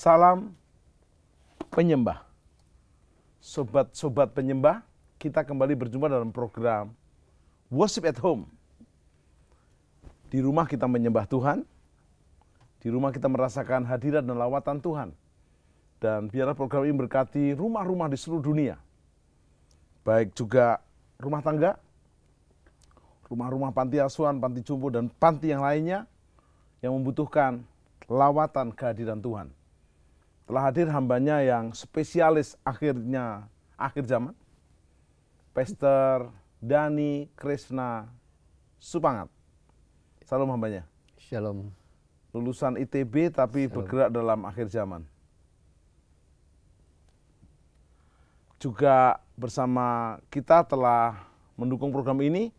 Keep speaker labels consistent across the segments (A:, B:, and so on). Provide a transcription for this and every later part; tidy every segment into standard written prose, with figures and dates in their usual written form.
A: Salam penyembah. Sobat-sobat penyembah, kita kembali berjumpa dalam program Worship at Home. Di rumah kita menyembah Tuhan, di rumah kita merasakan hadirat dan lawatan Tuhan. Dan biarlah program ini berkati rumah-rumah di seluruh dunia. Baik juga rumah tangga, rumah-rumah panti asuhan, panti jompo, dan panti yang lainnya yang membutuhkan lawatan kehadiran Tuhan. Telah hadir hambanya yang spesialis akhir zaman, Pastor Dani Krishna Supangat. Salam hambanya.
B: Shalom.
A: Lulusan ITB tapi bergerak dalam akhir zaman. Juga bersama kita telah mendukung program ini,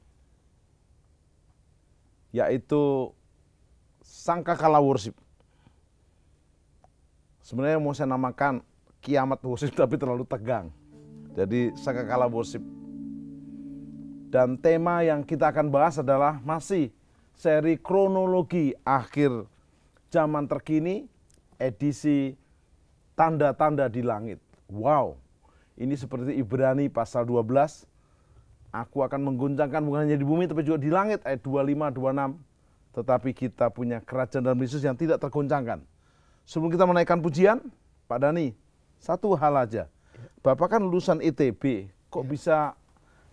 A: yaitu Sangkakala Worship. Sebenarnya mau saya namakan Kiamat Worship tapi terlalu tegang. Jadi Sangkakala Worship. Dan tema yang kita akan bahas adalah masih seri kronologi akhir zaman terkini, edisi tanda-tanda di langit. Wow, ini seperti Ibrani pasal 12. Aku akan mengguncangkan bukan hanya di bumi tapi juga di langit, ayat 25, 26. Tetapi kita punya kerajaan dalam Yesus yang tidak tergoncangkan. Sebelum kita menaikkan pujian, Pak Dani, satu hal aja. Bapak kan lulusan ITB, kok bisa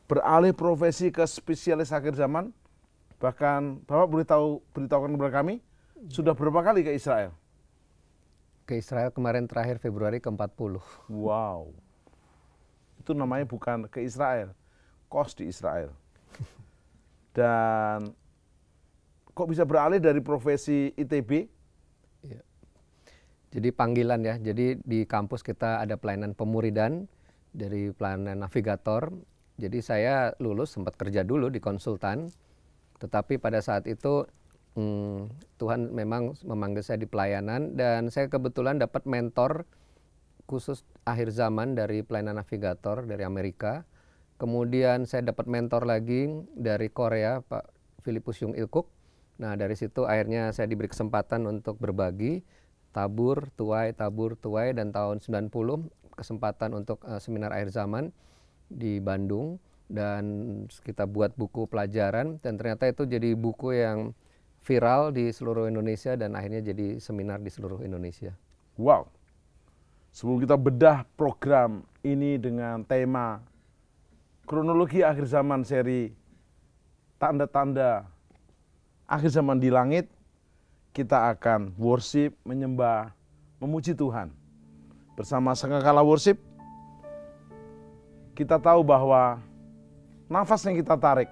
A: beralih profesi ke spesialis akhir zaman? Bahkan Bapak beritahukan kepada kami, sudah berapa kali ke Israel?
B: Ke Israel kemarin terakhir Februari ke-40.
A: Wow, itu namanya bukan ke Israel, kos di Israel. Dan kok bisa beralih dari profesi ITB?
B: Ya. Jadi panggilan ya, jadi di kampus kita ada pelayanan pemuridan dari pelayanan navigator. Jadi saya lulus sempat kerja dulu di konsultan, tetapi pada saat itu Tuhan memang memanggil saya di pelayanan dan saya kebetulan dapat mentor khusus akhir zaman dari pelayanan navigator dari Amerika. Kemudian saya dapat mentor lagi dari Korea, Pak Philippus Yung Ilkuk. Nah dari situ akhirnya saya diberi kesempatan untuk berbagi tabur, tuai, dan tahun 90 kesempatan untuk seminar akhir zaman di Bandung dan kita buat buku pelajaran dan ternyata itu jadi buku yang viral di seluruh Indonesia dan akhirnya jadi seminar di seluruh Indonesia.
A: Wow, sebelum kita bedah program ini dengan tema kronologi akhir zaman seri tanda-tanda akhir zaman di langit, kita akan worship, menyembah, memuji Tuhan. Bersama Sangkakala Worship, kita tahu bahwa nafas yang kita tarik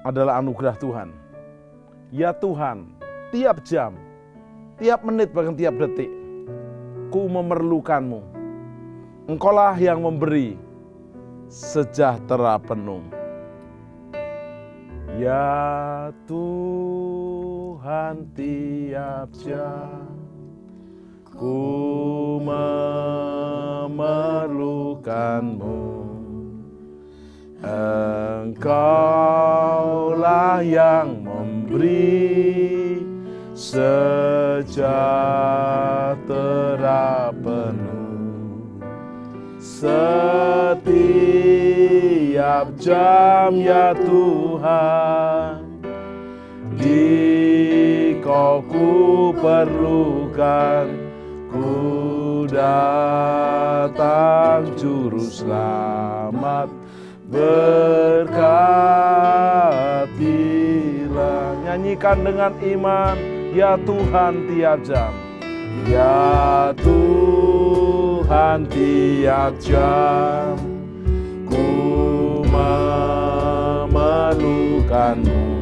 A: adalah anugerah Tuhan. Ya Tuhan, tiap jam, tiap menit, bahkan tiap detik, ku memerlukanmu. Engkaulah yang memberi sejahtera penuh. Ya Tuhan, tiap jam ku memerlukanmu. Engkaulah yang memberi sejahtera penuh. Setiap jam ya Tuhan, Dikau ku perlukan, ku datang juru selamat, berkatilah. Nyanyikan dengan iman, ya Tuhan tiap jam, ya Tuhan tiap jam, ku memerlukanmu.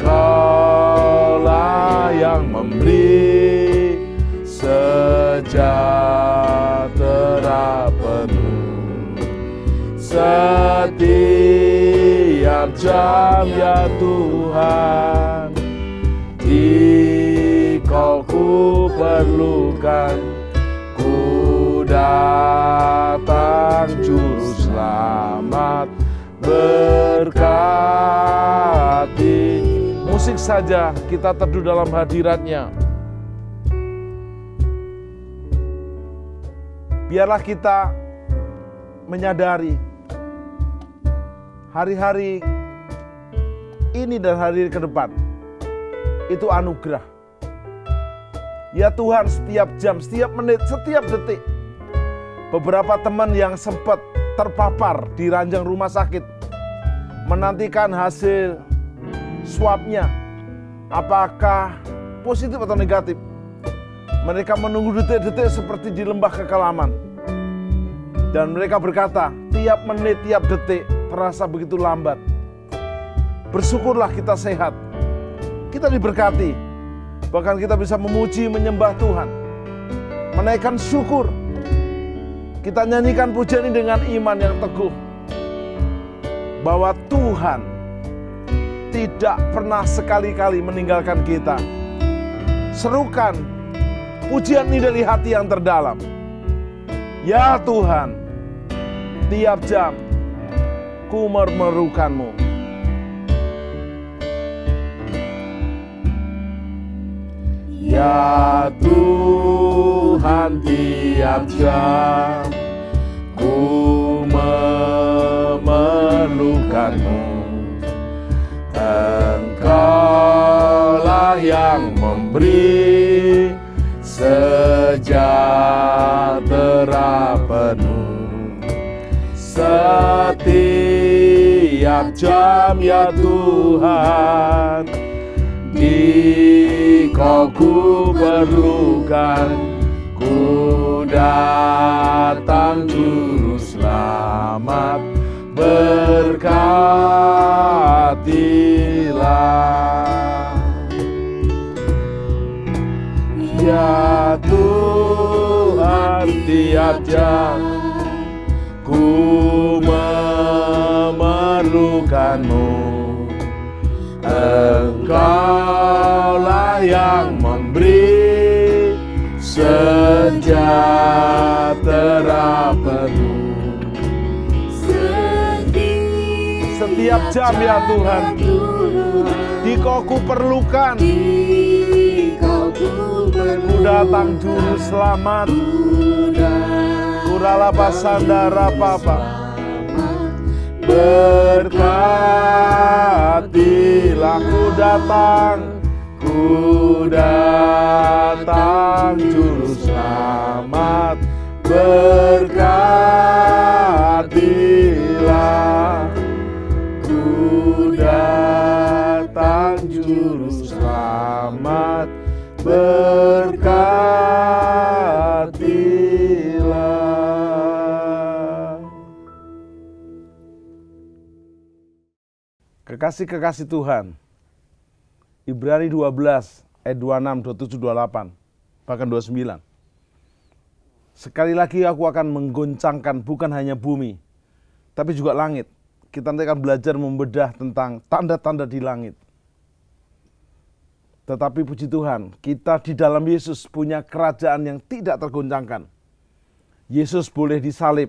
A: Engkaulah yang memberi sejahtera penuh. Setiap jam ya Tuhan, Dikau ku perlukan, ku datang juru selamat, berkati. Musik saja kita teduh dalam hadiratnya. biarlah kita menyadari hari-hari ini dan hari ke depan itu anugerah. Ya Tuhan, setiap jam, setiap menit, setiap detik. Beberapa teman yang sempat terpapar di ranjang rumah sakit menantikan hasil swabnya, apakah positif atau negatif. Mereka menunggu detik-detik seperti di lembah kekelaman. Dan mereka berkata, tiap menit, tiap detik terasa begitu lambat. Bersyukurlah kita sehat, kita diberkati, bahkan kita bisa memuji, menyembah Tuhan, menaikkan syukur. Kita nyanyikan pujian ini dengan iman yang teguh, bahwa Tuhan tidak pernah sekali-kali meninggalkan kita. Serukan pujian ini dari hati yang terdalam. Ya Tuhan, tiap jam ku memerlukan-Mu. Ya Tuhan, tiap jam ku memerlukan-Mu. Engkaulah yang memberi sejahtera penuh. Setiap jam ya Tuhan, Kau ku perlukan, ku datang juru selamat, berkatilah. Ya Tuhan, tiap jam ku memerlukan-Mu. Engkaulah yang memberi sejahtera penuh. Setiap jam ya Tuhan, di Kau ku perlukan, ku datang juru selamat, kurala pasandara papa. Berkatilah, ku datang juru selamat, berkatilah, ku datang juru selamat, berkatilah. Kekasih-kekasih Tuhan, Ibrani 12 ayat 26, 27, 28, bahkan 29. Sekali lagi aku akan menggoncangkan bukan hanya bumi, tapi juga langit. Kita nanti akan belajar membedah tentang tanda-tanda di langit. Tetapi puji Tuhan, kita di dalam Yesus punya kerajaan yang tidak tergoncangkan. Yesus boleh disalib,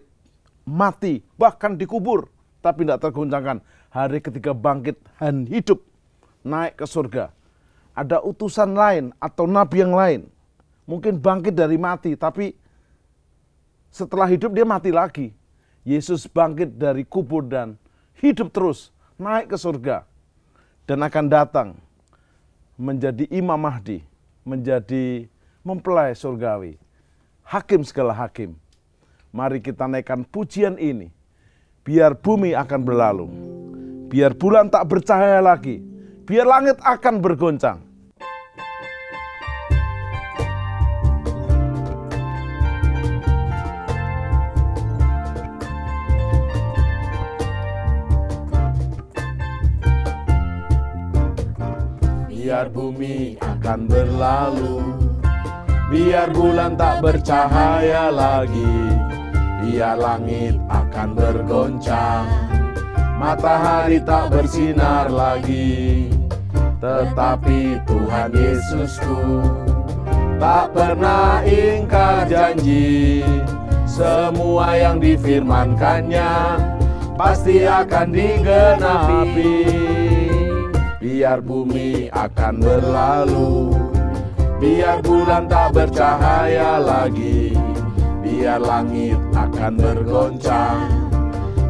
A: mati, bahkan dikubur, tapi tidak tergoncangkan. Hari ketiga bangkit dan hidup, naik ke surga. Ada utusan lain atau nabi yang lain, mungkin bangkit dari mati, tapi setelah hidup dia mati lagi. Yesus bangkit dari kubur dan hidup terus, naik ke surga. Dan akan datang menjadi Imam Mahdi, menjadi mempelai surgawi, hakim segala hakim. Mari kita naikkan pujian ini, biar bumi akan berlalu, biar bulan tak bercahaya lagi, biar langit akan bergoncang. Biar bumi akan berlalu, biar bulan tak bercahaya lagi, biar langit akan bergoncang, matahari tak bersinar lagi. Tetapi Tuhan Yesusku tak pernah ingkar janji, semua yang difirmankannya pasti akan digenapi. Biar bumi akan berlalu, biar bulan tak bercahaya lagi,
C: biar langit akan bergoncang.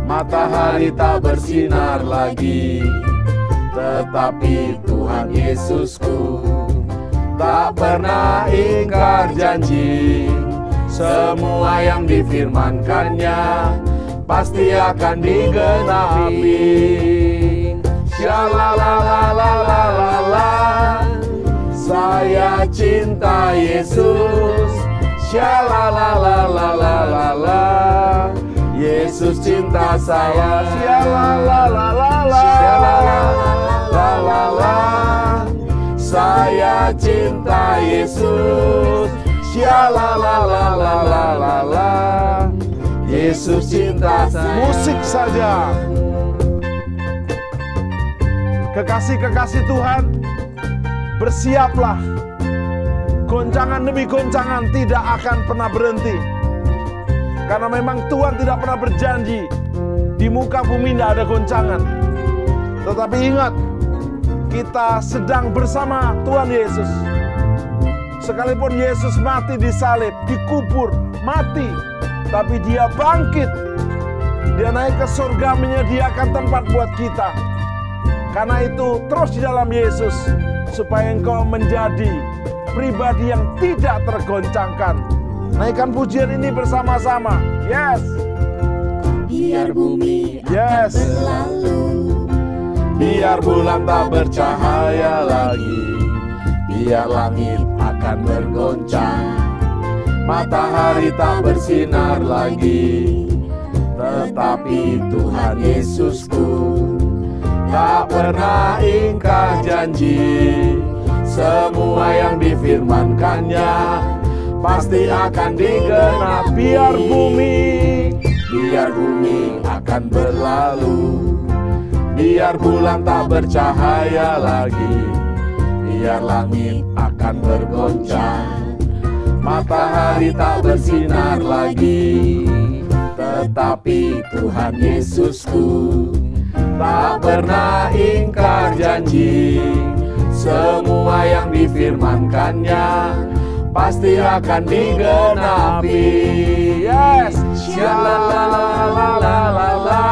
C: Matahari tak bersinar lagi, tetapi Tuhan Yesusku tak pernah ingkar janji. Semua yang difirmankannya pasti akan digenapi. Shalalalalala, saya cinta Yesus. Shalalalalala, Yesus cinta saya. Shalalalalala, saya cinta Yesus. Shalalalalala, Yesus cinta saya.
A: Musik saja. Kekasih-kekasih Tuhan, bersiaplah. Goncangan demi goncangan tidak akan pernah berhenti. Karena memang Tuhan tidak pernah berjanji di muka bumi tidak ada goncangan. Tetapi ingat, kita sedang bersama Tuhan Yesus. Sekalipun Yesus mati di salib, dikubur, mati, tapi dia bangkit. Dia naik ke surga menyediakan tempat buat kita. Karena itu terus di dalam Yesus, supaya engkau menjadi pribadi yang tidak tergoncangkan. Naikkan pujian ini bersama-sama. Yes.
C: Biar bumi
A: Yes.
C: akan berlalu, biar bulan tak bercahaya lagi, biar langit akan bergoncang, matahari tak bersinar lagi, tetapi Tuhan Yesusku tak pernah ingkar janji. Semua yang difirmankannya pasti akan digenapi. Biar bumi akan berlalu, biar bulan tak bercahaya lagi, biar langit akan bergoncang, matahari tak bersinar lagi, tetapi Tuhan Yesusku tak pernah ingkar janji. Semua yang difirmankannya pasti akan digenapi.
A: Yes.
C: Shalalalalala,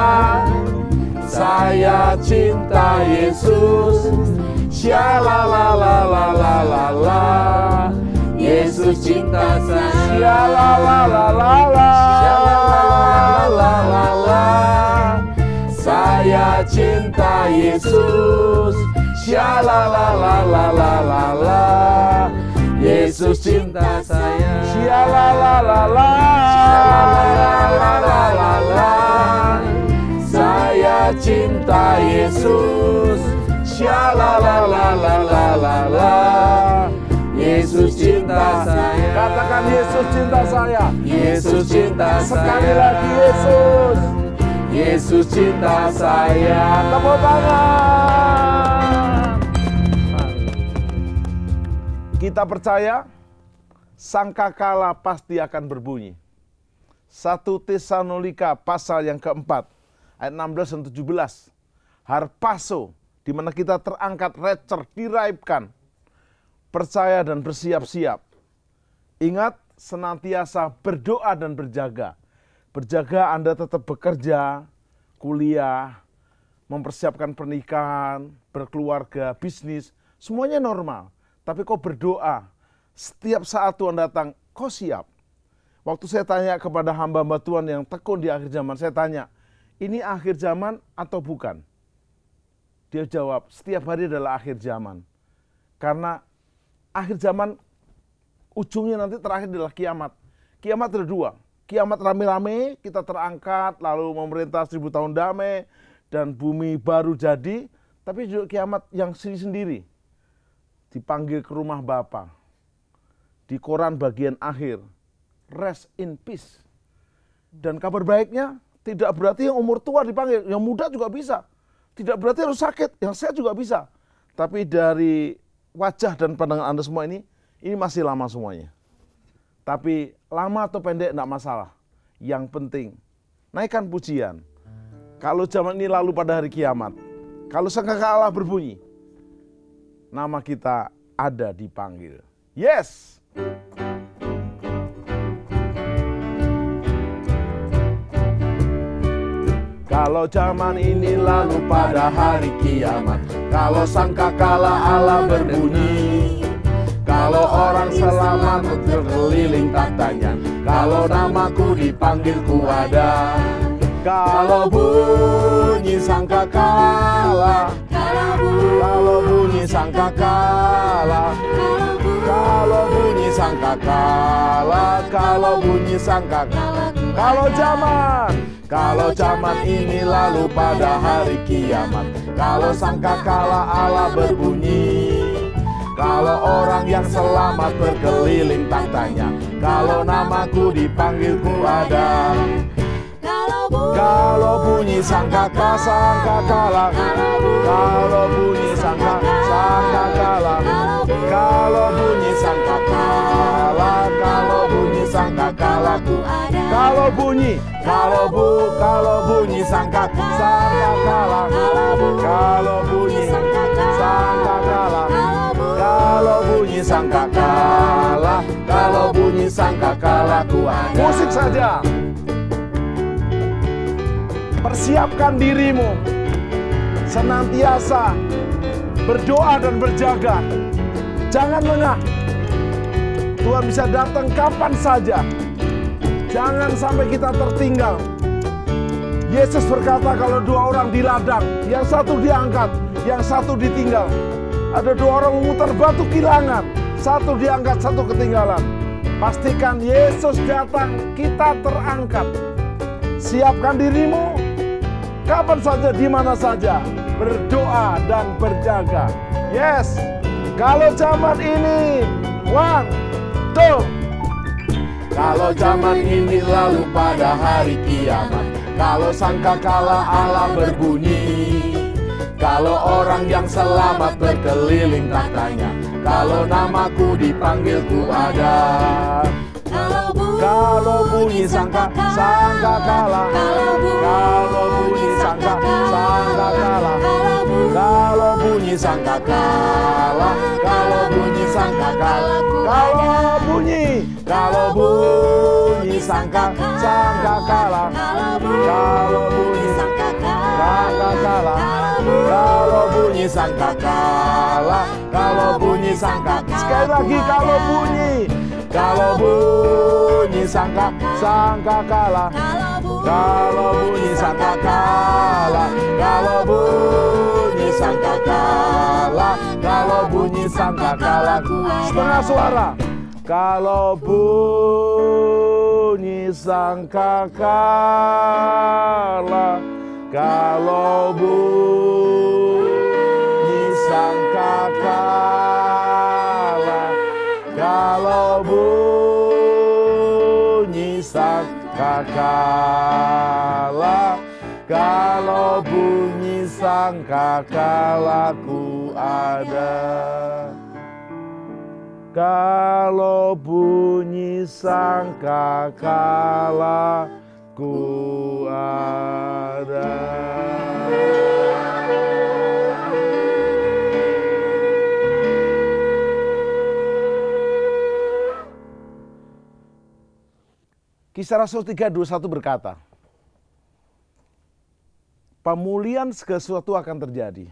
C: saya cinta Yesus. Shalalalalala, Yesus cinta saya. Shalalalalala, saya cinta Yesus. Shalalalalala, Yesus cinta saya. Shalalalalala, saya cinta Yesus. Shalalalalala, Yesus cinta saya.
A: Katakan Yesus cinta saya.
C: Yesus cinta saya.
A: Sekali lagi Yesus.
C: Yesus cinta saya.
A: Tepuk tangan. Kita percaya sangkakala pasti akan berbunyi. 1 Tesalonika pasal yang keempat ayat 16 dan 17. Harpaso, di mana kita terangkat, rapture, diraibkan. Percaya dan bersiap-siap. Ingat, senantiasa berdoa dan berjaga. Berjaga Anda tetap bekerja, kuliah, mempersiapkan pernikahan, berkeluarga, bisnis, semuanya normal. Tapi kau berdoa, setiap saat Tuhan datang, kau siap. Waktu saya tanya kepada hamba-hamba Tuhan yang tekun di akhir zaman, saya tanya, ini akhir zaman atau bukan? Dia jawab, setiap hari adalah akhir zaman. Karena akhir zaman, ujungnya nanti terakhir adalah kiamat. Kiamat ada dua. Kiamat rame-rame, kita terangkat, lalu memerintah 1000 tahun damai, dan bumi baru jadi. Tapi juga kiamat yang sendiri-sendiri. Dipanggil ke rumah Bapa. Di koran bagian akhir. Rest in peace. Dan kabar baiknya, tidak berarti yang umur tua dipanggil. Yang muda juga bisa. Tidak berarti harus sakit. Yang sehat juga bisa. Tapi dari wajah dan pandangan Anda semua ini masih lama semuanya. Tapi lama atau pendek tidak masalah. Yang penting, naikkan pujian. Kalau zaman ini lalu pada hari kiamat, kalau sangkakala berbunyi, nama kita ada dipanggil. Yes! Kalau zaman ini lalu pada hari kiamat, kalau sangkakala Allah berbunyi, kalau orang selamat berkeliling tahtanya, kalau namaku dipanggil ku ada. Kalau bunyi sangkakala, kalau bunyi sangkakala, kalau bunyi sangkakala, kalau bunyi sangkakala, kalau zaman ini lalu pada hari kiamat, kalau sangkakala Allah berbunyi, kalau orang yang selamat berkeliling tahtanya, kalau namaku dipanggil ku ada. Kalau bunyi sangkakala, kalau bunyi sangkakala, kalau bunyi sangkakala, kalau bunyi sangkakala ku ada. Kalau bunyi sangkakala, kalau bunyi sangkakala, kalau bunyi sangkakala, kalau bunyi sangkakala ku ada. Musik saja. Persiapkan dirimu, senantiasa berdoa dan berjaga. Jangan lengah. Tuhan bisa datang kapan saja. Jangan sampai kita tertinggal. Yesus berkata kalau dua orang di ladang, yang satu diangkat, yang satu ditinggal. Ada dua orang memutar batu kilangan, satu diangkat, satu ketinggalan. Pastikan Yesus datang, kita terangkat. Siapkan dirimu, kapan saja, di mana saja, berdoa dan berjaga. Yes, kalau zaman ini, 1, 2. Kalau zaman ini lalu pada hari kiamat, kalau sangkakala Allah berbunyi, kalau orang yang selamat berkeliling tahtanya, kalau namaku dipanggil ku ada. Kalau bunyi sangkakala, kalau bunyi sangkakala, kalau bunyi sangkakala, kalau bunyi sangkakala, kalau bunyi sangkakala, kalau bunyi sangkakala, kalau bunyi sangkakala, kalau bunyi sangkakala. Sekali lagi, kalau bunyi sangkakala, kalau bunyi sangkakala, kalau bunyi sangkakala, kalau bunyi sangkakala, setengah suara. Kalau bunyi sangkakala, kalau bunyi sangkakala, kalau bunyi sangkakala, kalau bunyi sangkakala ku ada. Kalau bunyi sangkakala ku ada. Kisah Rasul 3:21 berkata, pemulihan segala sesuatu akan terjadi.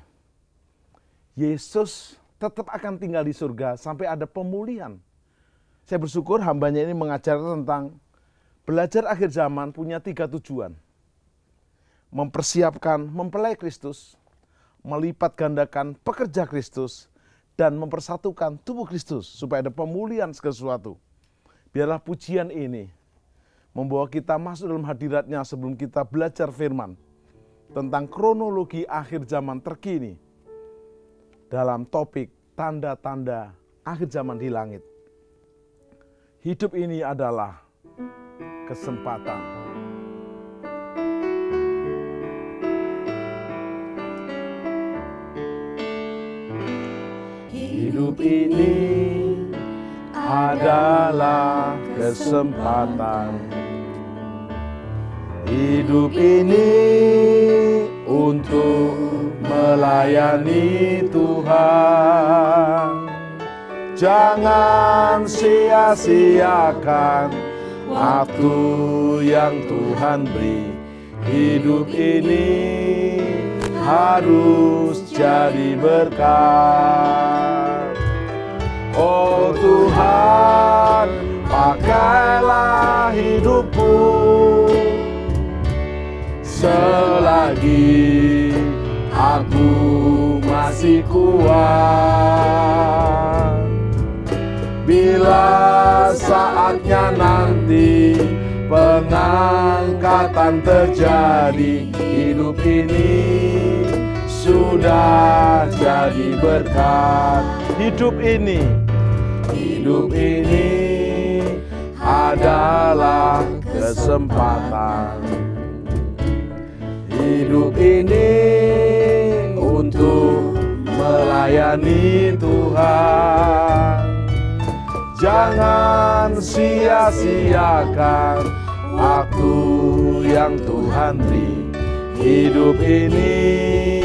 A: Yesus tetap akan tinggal di surga sampai ada pemulihan. Saya bersyukur hambanya ini mengajar tentang belajar akhir zaman punya 3 tujuan. Mempersiapkan mempelai Kristus, melipat gandakan pekerja Kristus, dan mempersatukan tubuh Kristus supaya ada pemulihan segala sesuatu. Biarlah pujian ini membawa kita masuk dalam hadiratnya sebelum kita belajar firman tentang kronologi akhir zaman terkini dalam topik tanda-tanda akhir zaman di langit. Hidup ini adalah kesempatan. Hidup ini adalah kesempatan. Hidup ini untuk melayani Tuhan. Jangan sia-siakan waktu yang Tuhan beri. hidup ini harus jadi berkat. Oh Tuhan, pakailah hidupku selagi aku masih kuat. Bila saatnya nanti pengangkatan terjadi, hidup ini sudah jadi berkat. Hidup ini adalah kesempatan. Hidup ini untuk melayani Tuhan. Jangan sia-siakan waktu yang Tuhan beri. Hidup ini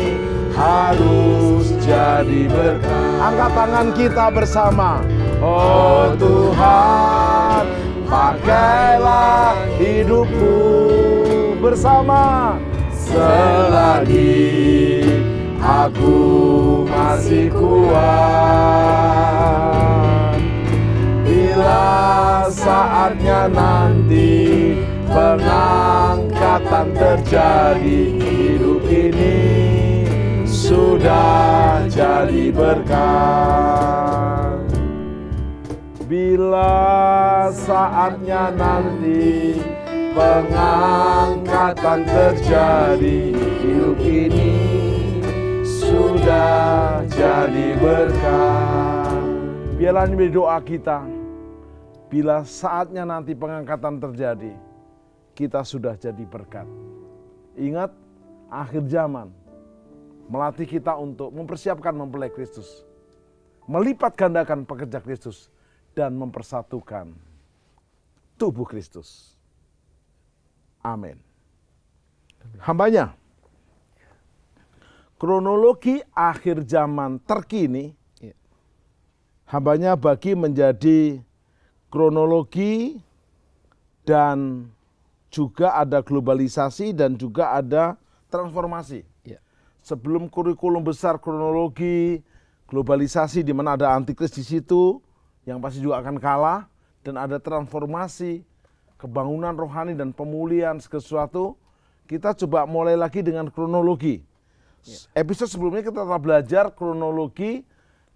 A: harus jadi berkat. Angkat tangan kita bersama. Oh Tuhan, pakailah hidupku bersama selagi aku masih kuat. Bila saatnya nanti pengangkatan terjadi, hidup ini sudah jadi berkat. Bila saatnya nanti pengangkatan terjadi, hidup ini sudah jadi berkat. Biarlah ini menjadi doa kita. Bila saatnya nanti pengangkatan terjadi, kita sudah jadi berkat. Ingat, akhir zaman melatih kita untuk mempersiapkan mempelai Kristus, melipat gandakan pekerja Kristus, dan mempersatukan tubuh Kristus. Amin. Hambanya, kronologi akhir zaman terkini, hambanya bagi menjadi kronologi dan juga ada globalisasi dan juga ada transformasi. Sebelum kurikulum besar kronologi, globalisasi di mana ada antikris di situ, yang pasti juga akan kalah, dan ada transformasi, kebangunan rohani dan pemulihan sesuatu, kita coba mulai lagi dengan kronologi. Episode sebelumnya kita telah belajar kronologi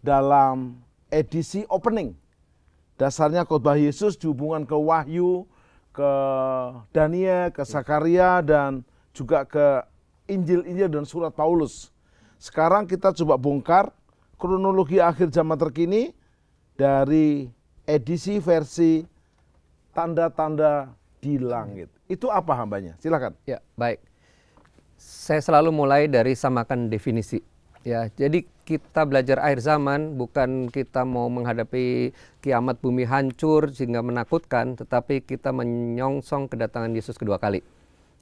A: dalam edisi opening. Dasarnya khotbah Yesus dihubungkan ke Wahyu, ke Daniel, ke Zakaria, dan juga ke Injil-Injil dan surat Paulus. Sekarang kita coba bongkar kronologi akhir zaman terkini dari edisi versi tanda-tanda di langit. Itu apa hambanya? Silakan.
B: Ya, baik. Saya selalu mulai dari samakan definisi. Ya, jadi kita belajar akhir zaman bukan kita mau menghadapi kiamat bumi hancur sehingga menakutkan, tetapi kita menyongsong kedatangan Yesus kedua kali.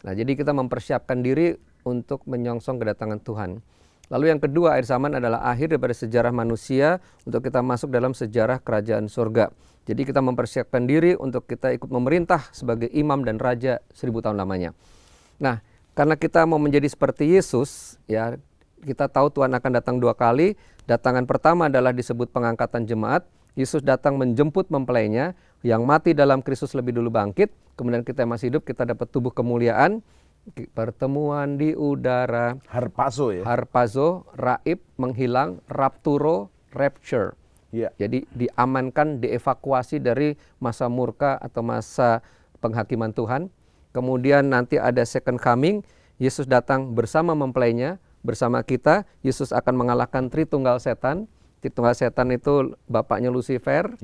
B: Nah, jadi kita mempersiapkan diri untuk menyongsong kedatangan Tuhan. Lalu yang kedua, akhir zaman adalah akhir daripada sejarah manusia untuk kita masuk dalam sejarah kerajaan surga. Jadi kita mempersiapkan diri untuk kita ikut memerintah sebagai imam dan raja 1000 tahun lamanya. Nah, karena kita mau menjadi seperti Yesus, ya, kita tahu Tuhan akan datang 2 kali. Datangan pertama adalah disebut pengangkatan jemaat. Yesus datang menjemput mempelainya yang mati dalam Kristus lebih dulu bangkit. Kemudian kita masih hidup, kita dapat tubuh kemuliaan. Pertemuan di udara.
A: Harpazo ya.
B: Harpazo, raib, menghilang, rapturo, rapture.
A: Ya.
B: Jadi diamankan, dievakuasi dari masa murka atau masa penghakiman Tuhan. Kemudian nanti ada second coming. Yesus datang bersama mempelainya. Bersama kita, Yesus akan mengalahkan Tritunggal Setan. Tritunggal Setan itu bapaknya Lucifer,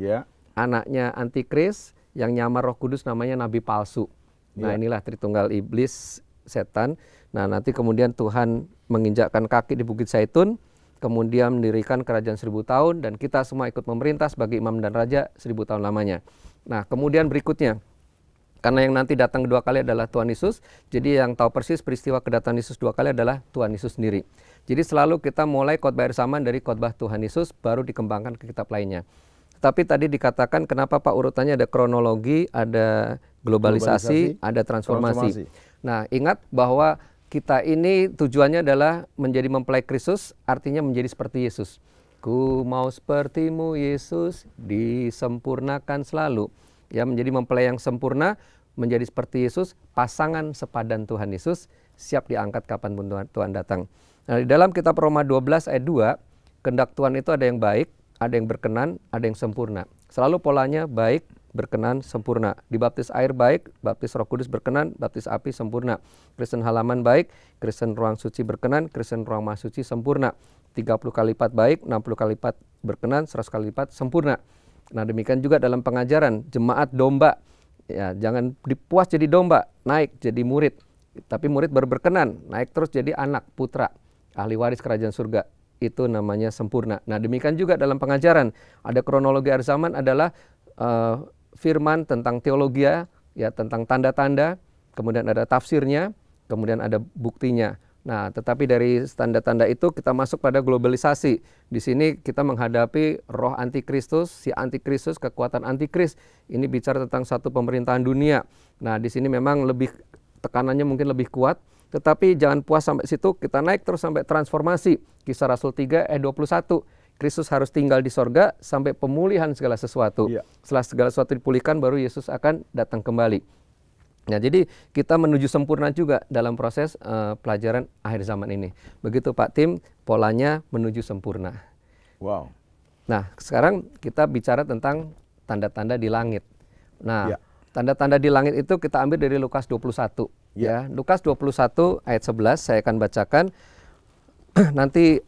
B: anaknya Antikris, yang nyamar Roh Kudus namanya Nabi palsu. Nah, inilah Tritunggal Iblis, Setan. Nah, nanti kemudian Tuhan menginjakkan kaki di Bukit Zaitun, kemudian mendirikan kerajaan 1000 tahun, dan kita semua ikut memerintah sebagai imam dan raja 1000 tahun lamanya. Nah, kemudian berikutnya, karena yang nanti datang 2 kali adalah Tuhan Yesus, jadi yang tahu persis peristiwa kedatangan Yesus 2 kali adalah Tuhan Yesus sendiri. Jadi selalu kita mulai khotbah akhir zaman dari khotbah Tuhan Yesus, baru dikembangkan ke kitab lainnya. Tapi tadi dikatakan kenapa Pak urutannya ada kronologi, ada globalisasi, ada transformasi. Nah, ingat bahwa kita ini tujuannya adalah menjadi mempelai Kristus, artinya menjadi seperti Yesus. Ku mau sepertimu Yesus, disempurnakan selalu. Ya, menjadi mempelai yang sempurna, menjadi seperti Yesus, pasangan sepadan Tuhan Yesus, siap diangkat kapanpun Tuhan datang. Nah, di dalam kitab Roma 12 ayat 2, kehendak Tuhan itu ada yang baik, ada yang berkenan, ada yang sempurna. Selalu polanya baik, berkenan, sempurna. Dibaptis air baik, baptis Roh Kudus berkenan, baptis api sempurna. Kristen halaman baik, Kristen ruang suci berkenan, Kristen ruang maha suci sempurna. 30 kali lipat baik, 60 kali lipat berkenan, 100 kali lipat sempurna. Nah, demikian juga dalam pengajaran jemaat domba. Ya, jangan dipuas jadi domba, naik jadi murid. Tapi murid baru berkenan, naik terus jadi anak, putra, ahli waris kerajaan surga. Itu namanya sempurna. Nah, demikian juga dalam pengajaran. Ada kronologi akhir zaman adalah firman tentang teologi, ya, tentang tanda-tanda, kemudian ada tafsirnya, kemudian ada buktinya. Nah, tetapi dari tanda-tanda itu kita masuk pada globalisasi. Di sini kita menghadapi roh antikristus, si antikristus, kekuatan antikris. Ini bicara tentang satu pemerintahan dunia. Nah, di sini memang lebih tekanannya mungkin lebih kuat, tetapi jangan puas sampai situ, kita naik terus sampai transformasi. Kisah Rasul 3 ayat 21. Kristus harus tinggal di sorga sampai pemulihan segala sesuatu. Setelah segala sesuatu dipulihkan, baru Yesus akan datang kembali. Nah, jadi kita menuju sempurna juga dalam proses pelajaran akhir zaman ini. Begitu Pak Tim, polanya menuju sempurna.
A: Wow.
B: Nah, sekarang kita bicara tentang tanda-tanda di langit. Nah, tanda-tanda di langit itu kita ambil dari Lukas 21. Ya, Lukas 21 ayat 11 saya akan bacakan. Nanti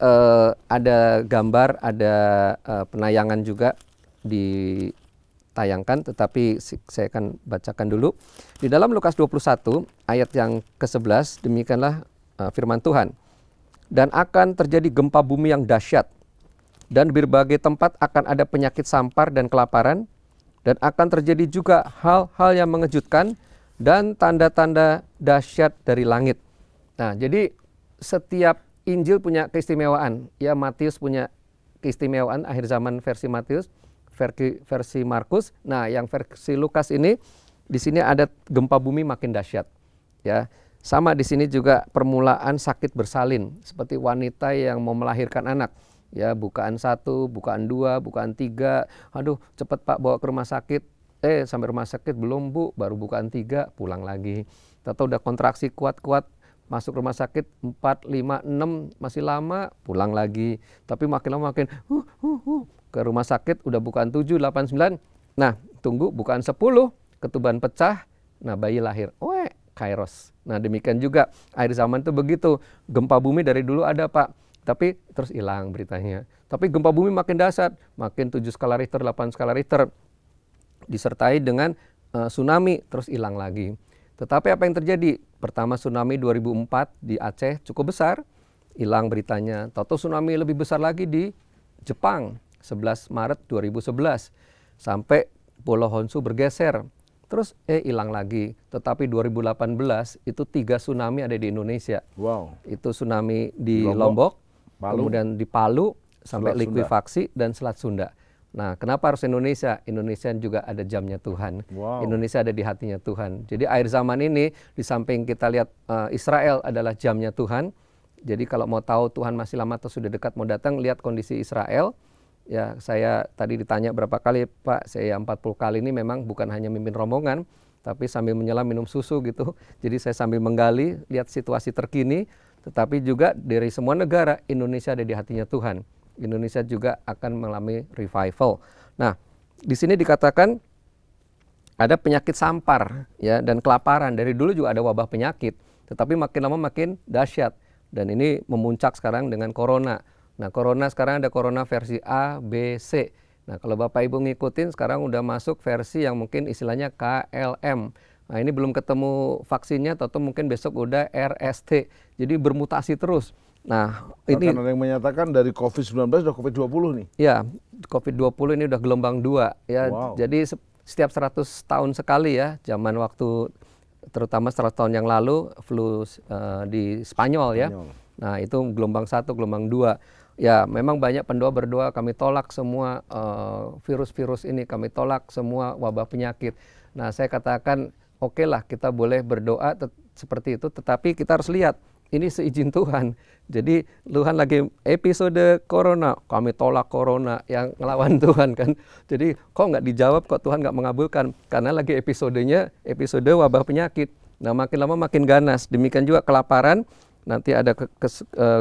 B: ada gambar, ada penayangan juga ditayangkan, tetapi saya akan bacakan dulu. Di dalam Lukas 21 ayat yang ke-11, demikianlah firman Tuhan. Dan akan terjadi gempa bumi yang dahsyat, dan di berbagai tempat akan ada penyakit sampar dan kelaparan, dan akan terjadi juga hal-hal yang mengejutkan dan tanda-tanda dahsyat dari langit. Nah, jadi setiap Injil punya keistimewaan. Ya, Matius punya keistimewaan akhir zaman versi Matius, versi Markus. Nah, yang versi Lukas ini di sini ada gempa bumi makin dahsyat. Ya, sama di sini juga permulaan sakit bersalin seperti wanita yang mau melahirkan anak. Ya, bukaan 1, bukaan 2, bukaan 3. Aduh, cepat Pak bawa ke rumah sakit. Sampai rumah sakit belum Bu, baru bukaan 3, pulang lagi. Atau udah kontraksi kuat-kuat, masuk rumah sakit 4, 5, 6, masih lama, pulang lagi. Tapi makin lama makin ke rumah sakit udah bukaan 7, 8, 9. Nah, tunggu bukaan 10, ketuban pecah, nah bayi lahir. Kairos. Nah, demikian juga akhir zaman itu begitu. Gempa bumi dari dulu ada Pak, tapi terus hilang beritanya. Tapi gempa bumi makin dahsyat, makin 7 skala Richter, 8 skala Richter. Disertai dengan tsunami, terus hilang lagi. Tetapi apa yang terjadi? Pertama tsunami 2004 di Aceh cukup besar, hilang beritanya. Tahu tsunami lebih besar lagi di Jepang, 11 Maret 2011. Sampai Pulau Honshu bergeser, terus hilang lagi. Tetapi 2018 itu 3 tsunami ada di Indonesia.
A: Wow.
B: Itu tsunami di Lombok, kemudian di Palu, sampai
A: Selat
B: likuifaksi dan Selat Sunda. Nah, kenapa harus Indonesia? Indonesia juga ada jamnya Tuhan.
A: Wow.
B: Indonesia ada di hatinya Tuhan. Jadi akhir zaman ini, di samping kita lihat Israel adalah jamnya Tuhan. Jadi kalau mau tahu Tuhan masih lama atau sudah dekat mau datang, lihat kondisi Israel. Ya, saya tadi ditanya berapa kali, Pak, saya 40 kali ini memang bukan hanya mimpin rombongan, tapi sambil menyelam minum susu gitu. Jadi saya sambil menggali, lihat situasi terkini, tetapi juga dari semua negara, Indonesia ada di hatinya Tuhan. Indonesia juga akan mengalami revival. Nah, di sini dikatakan ada penyakit sampar ya dan kelaparan. Dari dulu juga ada wabah penyakit, tetapi makin lama makin dahsyat. Dan ini memuncak sekarang dengan corona. Nah, corona sekarang ada corona versi A, B, C. Nah, kalau Bapak Ibu ngikutin sekarang udah masuk versi yang mungkin istilahnya KLM. Nah, ini belum ketemu vaksinnya, atau mungkin besok udah RST. Jadi bermutasi terus. Nah, ini
A: ada yang menyatakan dari COVID-19 sudah COVID-20 nih.
B: Ya, COVID-20 ini udah gelombang 2 ya.
A: Wow.
B: Jadi setiap 100 tahun sekali ya, zaman waktu terutama 100 tahun yang lalu flu di Spanyol ya. Nah, itu gelombang 1, gelombang 2. Ya, memang banyak pendoa berdoa, kami tolak semua virus-virus ini, kami tolak semua wabah penyakit. Nah, saya katakan oke lah kita boleh berdoa, seperti itu, tetapi kita harus lihat ini seizin Tuhan. Jadi Tuhan lagi episode corona, kami tolak corona, yang ngelawan Tuhan kan. Jadi kok nggak dijawab, kok Tuhan nggak mengabulkan, karena lagi episodenya episode wabah penyakit. Nah makin lama makin ganas. Demikian juga kelaparan, nanti ada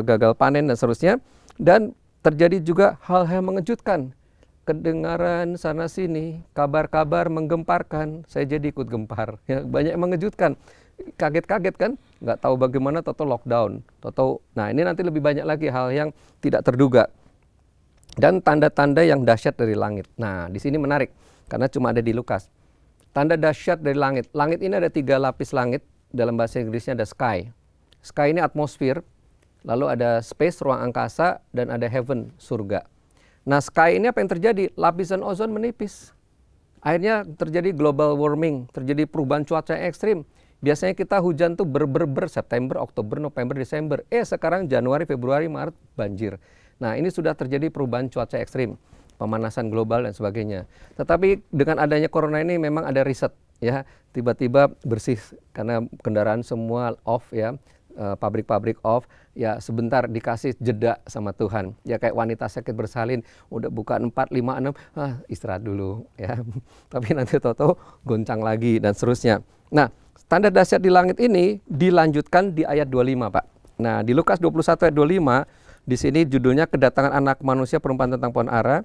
B: gagal panen dan seterusnya. Dan terjadi juga hal-hal mengejutkan. Kedengaran sana sini, kabar-kabar menggemparkan, saya jadi ikut gempar. Ya, banyak yang mengejutkan, kaget-kaget kan, nggak tahu bagaimana, tahu lockdown, tahu. Nah ini nanti lebih banyak lagi hal yang tidak terduga dan tanda-tanda yang dahsyat dari langit. Nah di sini menarik karena cuma ada di Lukas. Tanda dahsyat dari langit. Langit ini ada 3 lapis langit, dalam bahasa Inggrisnya ada sky. Sky ini atmosfer, lalu ada space, ruang angkasa, dan ada heaven, surga. Nah sky ini apa yang terjadi? Lapisan ozon menipis. Akhirnya terjadi global warming, terjadi perubahan cuaca yang ekstrim. Biasanya kita hujan tuh ber September, Oktober, November, Desember. Sekarang Januari, Februari, Maret banjir. Nah ini sudah terjadi perubahan cuaca ekstrim, pemanasan global dan sebagainya. Tetapi dengan adanya corona ini memang ada riset ya, tiba-tiba bersih karena kendaraan semua off ya. Pabrik-pabrik off, ya sebentar dikasih jeda sama Tuhan. Ya kayak wanita sakit bersalin, udah buka 4, 5, 6, istirahat dulu ya. Tapi nanti toto goncang lagi dan seterusnya. Nah, tanda dahsyat di langit ini dilanjutkan di ayat 25, Pak. Nah, di Lukas 21 ayat 25, di sini judulnya kedatangan anak manusia perempuan tentang pohon ara.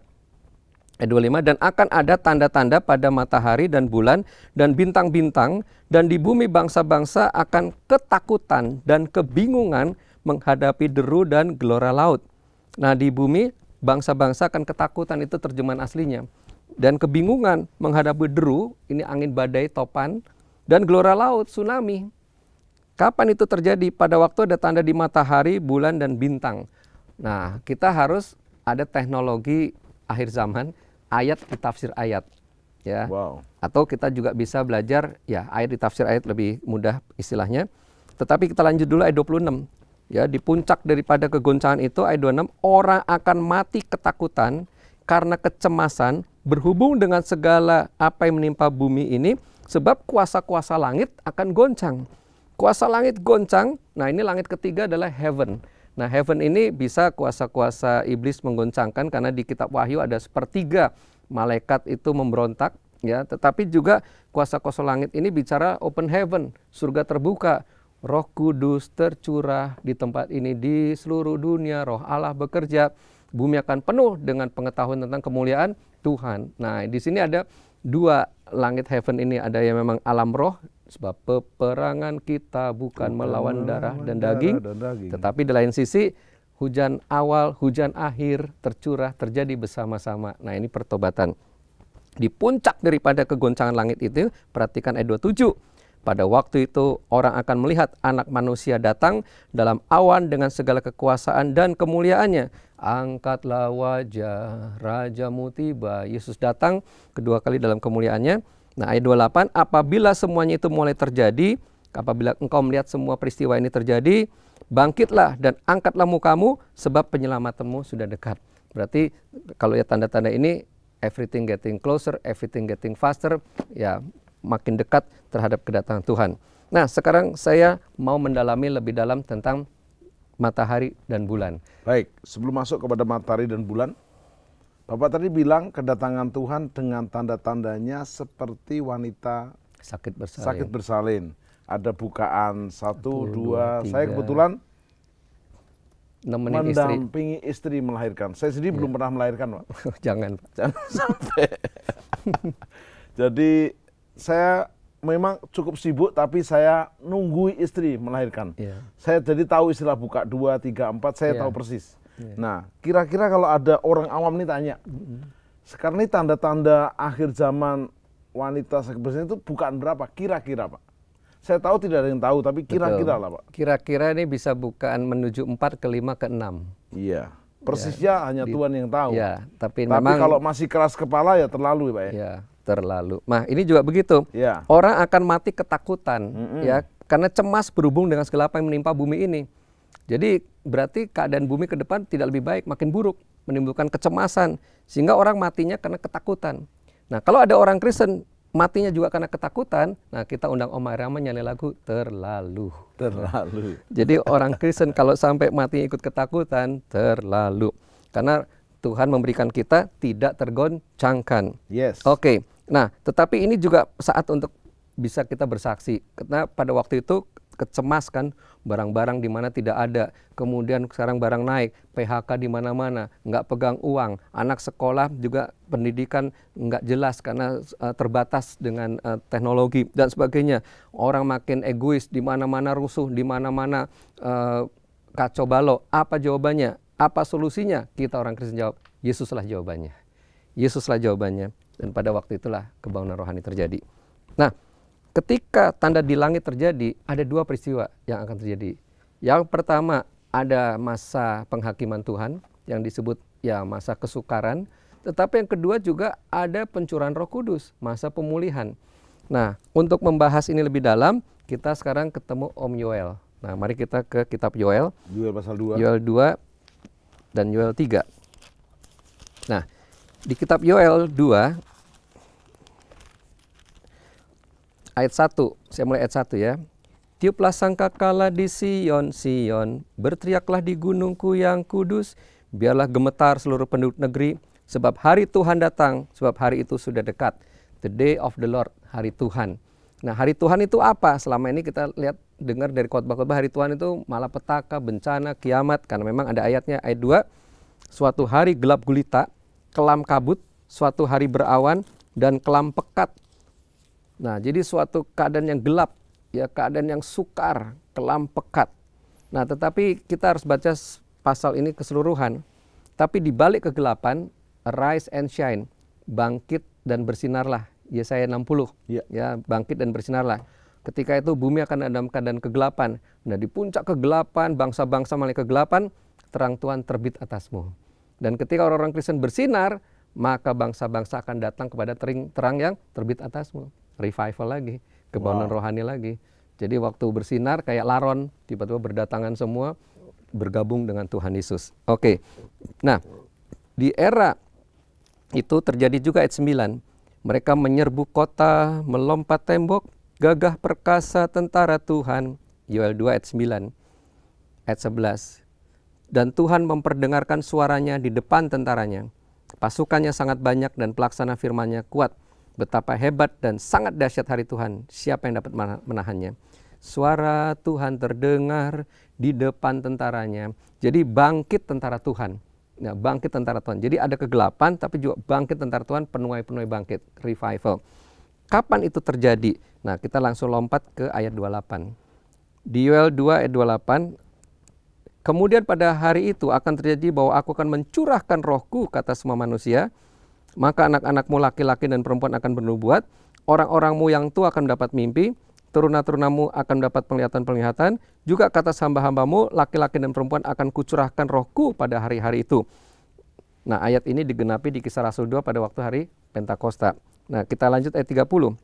B: Ayat 25, dan akan ada tanda-tanda pada matahari dan bulan dan bintang-bintang, dan di bumi bangsa-bangsa akan ketakutan dan kebingungan menghadapi deru dan gelora laut. Nah di bumi bangsa-bangsa akan ketakutan, itu terjemahan aslinya. Dan kebingungan menghadapi deru, ini angin badai topan, dan gelora laut, tsunami. Kapan itu terjadi? Pada waktu ada tanda di matahari, bulan, dan bintang. Nah kita harus ada teknologi akhir zaman, ayat di tafsir ayat ya.
A: Wow.
B: Atau kita juga bisa belajar ya ayat di tafsir ayat, lebih mudah istilahnya. Tetapi kita lanjut dulu ayat 26. Ya, di puncak daripada kegoncangan itu ayat 26, orang akan mati ketakutan karena kecemasan berhubung dengan segala apa yang menimpa bumi ini, sebab kuasa-kuasa langit akan goncang. Kuasa langit goncang. Nah, ini langit ketiga adalah heaven. Nah, heaven ini bisa kuasa-kuasa iblis menggoncangkan karena di kitab Wahyu ada 1/3 malaikat itu memberontak ya, tetapi juga kuasa-kuasa langit ini bicara open heaven, surga terbuka. Roh Kudus tercurah di tempat ini, di seluruh dunia Roh Allah bekerja. Bumi akan penuh dengan pengetahuan tentang kemuliaan Tuhan. Nah, di sini ada 2 langit heaven ini, ada yang memang alam roh, sebab peperangan kita bukan melawan darah dan daging, tetapi di lain sisi hujan awal, hujan akhir tercurah terjadi bersama-sama. Nah ini pertobatan. Di puncak daripada kegoncangan langit itu, perhatikan ayat 27. Pada waktu itu orang akan melihat anak manusia datang dalam awan dengan segala kekuasaan dan kemuliaannya. Angkatlah wajah, Rajamu tiba. Yesus datang kedua kali dalam kemuliaannya. Nah ayat 28, apabila semuanya itu mulai terjadi, apabila engkau melihat semua peristiwa ini terjadi, bangkitlah dan angkatlah mukamu, sebab penyelamatanmu sudah dekat. Berarti kalau ya tanda-tanda ini, everything getting closer, everything getting faster, ya makin dekat terhadap kedatangan Tuhan. Nah sekarang saya mau mendalami lebih dalam tentang matahari dan bulan.
A: Baik, sebelum masuk kepada matahari dan bulan, Bapak tadi bilang kedatangan Tuhan dengan tanda-tandanya seperti wanita
B: sakit
A: bersalin. Ada bukaan 1, 2.
B: 3.
A: Saya kebetulan
B: nemenin
A: mendampingi istri melahirkan. Saya sendiri belum pernah melahirkan, Pak.
B: Jangan
A: Sampai. Jadi saya memang cukup sibuk, tapi saya nunggu istri melahirkan. Saya jadi tahu istilah buka 2, 3, 4, saya tahu persis. Nah, kira-kira kalau ada orang awam nih tanya, sekarang ini tanda-tanda akhir zaman wanita sakit bersalin itu bukaan berapa? Kira-kira, Pak? Saya tahu tidak ada yang tahu, tapi kira-kira lah, Pak.
B: Kira-kira ini bisa bukaan menuju 4, ke 5, ke 6.
A: Iya, persisnya hanya Tuhan yang tahu.
B: Ya, tapi
A: memang kalau masih keras kepala ya terlalu, Pak ya.
B: Ya, terlalu. Nah, ini juga begitu.
A: Ya.
B: Orang akan mati ketakutan, ya, karena cemas berhubung dengan segala apa yang menimpa bumi ini. Jadi berarti keadaan bumi ke depan tidak lebih baik, makin buruk, menimbulkan kecemasan, sehingga orang matinya karena ketakutan. Nah, kalau ada orang Kristen matinya juga karena ketakutan, nah kita undang Om Rama nyanyi lagu Terlalu.
A: Terlalu.
B: Jadi orang Kristen kalau sampai mati ikut ketakutan, terlalu. Karena Tuhan memberikan kita tidak tergoncangkan.
A: Yes.
B: Oke, nah tetapi ini juga saat untuk bisa kita bersaksi. Karena pada waktu itu kecemas kan, barang-barang di mana tidak ada, kemudian sekarang barang naik, PHK di mana-mana, nggak pegang uang, anak sekolah juga pendidikan nggak jelas karena terbatas dengan teknologi dan sebagainya. Orang makin egois, di mana-mana rusuh, di mana-mana kacau balau. Apa jawabannya? Apa solusinya? Kita orang Kristen jawab, Yesuslah jawabannya. Yesuslah jawabannya. Dan pada waktu itulah kebangunan rohani terjadi. Nah, ketika tanda di langit terjadi, ada dua peristiwa yang akan terjadi. Yang pertama, ada masa penghakiman Tuhan yang disebut ya masa kesukaran. Tetapi yang kedua juga ada pencurahan Roh Kudus, masa pemulihan. Nah, untuk membahas ini lebih dalam, kita sekarang ketemu Om Yoel. Nah, mari kita ke kitab Yoel.
A: Yoel pasal 2.
B: Yoel 2 dan Yoel 3. Nah, di kitab Yoel 2 ayat 1, saya mulai ayat 1 ya. Tiuplah sangkakala di Sion, Sion, berteriaklah di gunungku yang kudus, biarlah gemetar seluruh penduduk negeri, sebab hari Tuhan datang, sebab hari itu sudah dekat. The day of the Lord, hari Tuhan. Nah, hari Tuhan itu apa? Selama ini kita lihat, dengar dari khotbah-khotbah, hari Tuhan itu malapetaka, bencana, kiamat, karena memang ada ayatnya, ayat 2, suatu hari gelap gulita, kelam kabut, suatu hari berawan, dan kelam pekat. Nah, jadi suatu keadaan yang gelap, ya keadaan yang sukar, kelam pekat. Nah, tetapi kita harus baca pasal ini keseluruhan. Tapi di balik kegelapan, arise and shine, bangkit dan bersinarlah. Yesaya 60, ya bangkit dan bersinarlah. Ketika itu bumi akan dalam keadaan kegelapan. Nah, di puncak kegelapan, bangsa-bangsa mulai kegelapan, terang Tuhan terbit atasmu. Dan ketika orang-orang Kristen bersinar, maka bangsa-bangsa akan datang kepada terang yang terbit atasmu. Revival lagi, kebangunan rohani lagi. Jadi waktu bersinar kayak laron, tiba-tiba berdatangan semua, bergabung dengan Tuhan Yesus. Oke, nah di era itu terjadi juga ayat 9. Mereka menyerbu kota, melompat tembok, gagah perkasa tentara Tuhan. Yoel 2 ayat 9, ayat 11. Dan Tuhan memperdengarkan suaranya di depan tentaranya. Pasukannya sangat banyak dan pelaksana firman-Nya kuat. Betapa hebat dan sangat dahsyat hari Tuhan. Siapa yang dapat menahannya? Suara Tuhan terdengar di depan tentaranya. Jadi bangkit tentara Tuhan. Nah, bangkit tentara Tuhan. Jadi ada kegelapan tapi juga bangkit tentara Tuhan, penuai-penuai bangkit. Revival. Kapan itu terjadi? Nah, kita langsung lompat ke ayat 28. Di Yoel 2 ayat 28. Kemudian pada hari itu akan terjadi bahwa aku akan mencurahkan rohku ke atas semua manusia. Maka anak-anakmu laki-laki dan perempuan akan bernubuat, orang-orangmu yang tua akan mendapat mimpi, teruna-terunamu akan mendapat penglihatan-penglihatan, juga kata hamba-hambamu laki-laki dan perempuan akan kucurahkan rohku pada hari-hari itu. Nah, ayat ini digenapi di Kisah Rasul 2 pada waktu hari Pentakosta. Nah, kita lanjut ayat 30.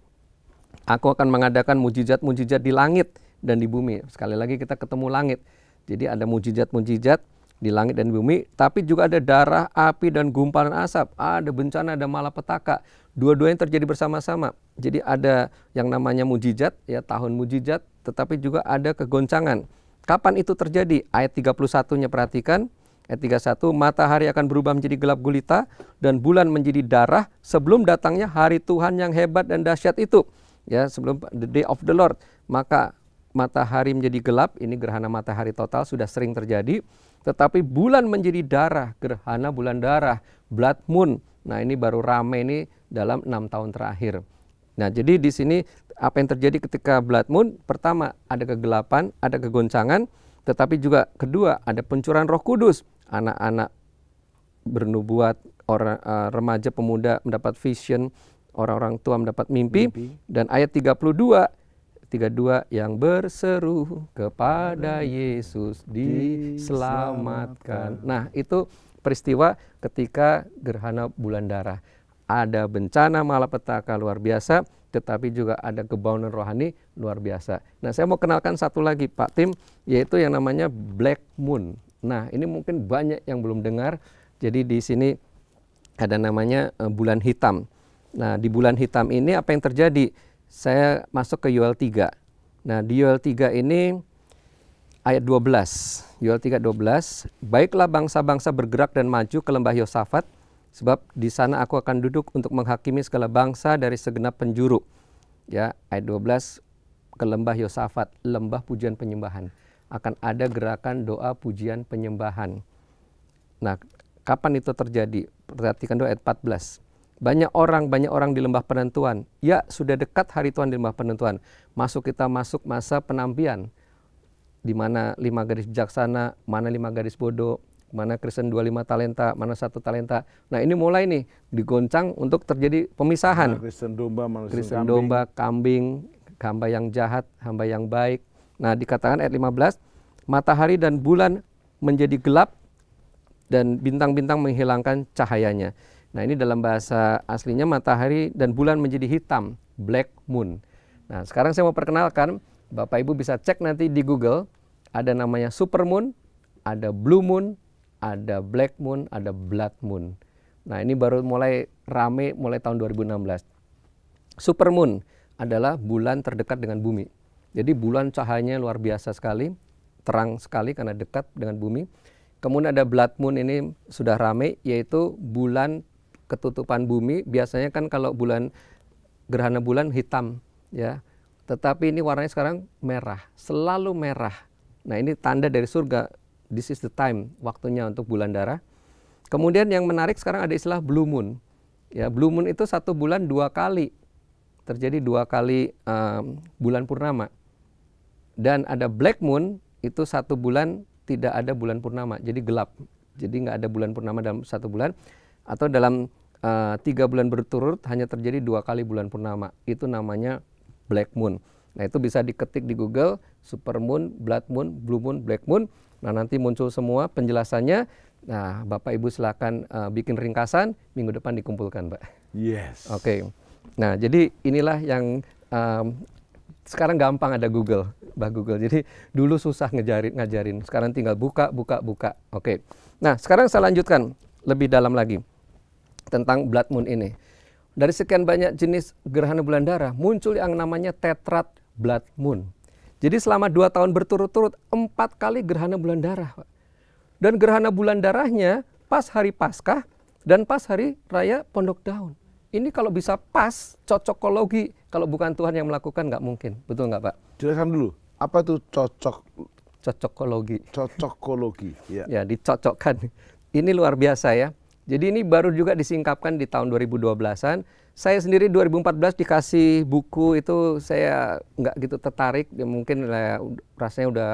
B: Aku akan mengadakan mujizat-mujizat di langit dan di bumi. Sekali lagi kita ketemu langit. Jadi ada mujizat-mujizat di langit dan bumi, tapi juga ada darah, api, dan gumpalan asap. Ada bencana, ada malapetaka. Dua-duanya terjadi bersama-sama. Jadi ada yang namanya mujizat, ya tahun mujizat, tetapi juga ada kegoncangan. Kapan itu terjadi? Ayat 31-nya perhatikan. Ayat 31, matahari akan berubah menjadi gelap gulita, dan bulan menjadi darah sebelum datangnya hari Tuhan yang hebat dan dahsyat itu. Ya, sebelum the day of the Lord. Maka matahari menjadi gelap, ini gerhana matahari total, sudah sering terjadi. Tetapi bulan menjadi darah, gerhana bulan darah, blood moon. Nah, ini baru rame ini dalam 6 tahun terakhir. Nah, jadi di sini apa yang terjadi ketika blood moon? Pertama, ada kegelapan, ada kegoncangan, tetapi juga kedua, ada pencurahan Roh Kudus. Anak-anak bernubuat, orang remaja pemuda mendapat vision, orang-orang tua mendapat mimpi. Dan ayat 32 yang berseru kepada Yesus diselamatkan. Nah, itu peristiwa ketika gerhana bulan darah. Ada bencana malapetaka luar biasa, tetapi juga ada kebangunan rohani luar biasa. Nah, saya mau kenalkan satu lagi Pak Tim, yaitu yang namanya Black Moon. Nah, ini mungkin banyak yang belum dengar. Jadi di sini ada namanya bulan hitam. Nah, di bulan hitam ini apa yang terjadi? Saya masuk ke Yoel 3. Nah, di Yoel 3 ini ayat 12. Yoel 3:12, baiklah bangsa-bangsa bergerak dan maju ke lembah Yosafat, sebab di sana aku akan duduk untuk menghakimi segala bangsa dari segenap penjuru. Ya, ayat 12, ke lembah Yosafat, lembah pujian penyembahan. Akan ada gerakan doa pujian penyembahan. Nah, kapan itu terjadi? Perhatikan doa ayat 14. Banyak orang di lembah penentuan. Ya, sudah dekat hari Tuhan di lembah penentuan. Kita masuk masa penampian. Di mana 5 gadis bijaksana, mana 5 gadis bodoh, mana Kristen 25 talenta, mana 1 talenta. Nah, ini mulai nih digoncang untuk terjadi pemisahan.
A: Kristen domba,
B: Kristen domba, kambing, hamba yang jahat, hamba yang baik. Nah, dikatakan ayat 15, matahari dan bulan menjadi gelap dan bintang-bintang menghilangkan cahayanya. Nah, ini dalam bahasa aslinya matahari dan bulan menjadi hitam, black moon. Nah, sekarang saya mau perkenalkan, Bapak Ibu bisa cek nanti di Google, ada namanya super moon, ada blue moon, ada black moon, ada blood moon. Nah, ini baru mulai rame mulai tahun 2016. Super moon adalah bulan terdekat dengan bumi. Jadi bulan cahayanya luar biasa sekali, terang sekali karena dekat dengan bumi. Kemudian ada blood moon, ini sudah rame, yaitu bulan ketutupan bumi. Biasanya kan kalau gerhana bulan hitam, ya. Tetapi ini warnanya sekarang merah, selalu merah. Nah, ini tanda dari surga, this is the time, waktunya untuk bulan darah. Kemudian yang menarik sekarang ada istilah blue moon. Ya, blue moon itu 1 bulan 2 kali. Terjadi 2 kali bulan purnama. Dan ada black moon, itu 1 bulan tidak ada bulan purnama, jadi gelap. Jadi nggak ada bulan purnama dalam 1 bulan. Atau dalam 3 bulan berturut hanya terjadi 2 kali bulan purnama. Itu namanya black moon. Nah, itu bisa diketik di Google, super moon, blood moon, blue moon, black moon. Nah, nanti muncul semua penjelasannya. Nah, Bapak Ibu silakan bikin ringkasan, minggu depan dikumpulkan, Pak.
A: Yes.
B: Oke. Nah, jadi inilah yang sekarang gampang ada Google, Mbak Google. Jadi dulu susah ngajarin, sekarang tinggal buka. Oke. Nah, sekarang saya lanjutkan lebih dalam lagi tentang blood moon ini. Dari sekian banyak jenis gerhana bulan darah, muncul yang namanya tetrad blood moon. Jadi selama 2 tahun berturut-turut 4 kali gerhana bulan darah. Dan gerhana bulan darahnya pas hari Paskah dan pas hari raya Pondok Daun. Ini kalau bisa pas, cocokologi. Kalau bukan Tuhan yang melakukan nggak mungkin. Betul nggak, Pak?
A: Jelaskan dulu, apa itu
B: cocokologi?
A: Cocokologi. Ya.
B: Ya, dicocokkan. Ini luar biasa ya. Jadi ini baru juga disingkapkan di tahun 2012-an. Saya sendiri 2014 dikasih buku itu, saya nggak gitu tertarik. Ya, mungkin rasanya udah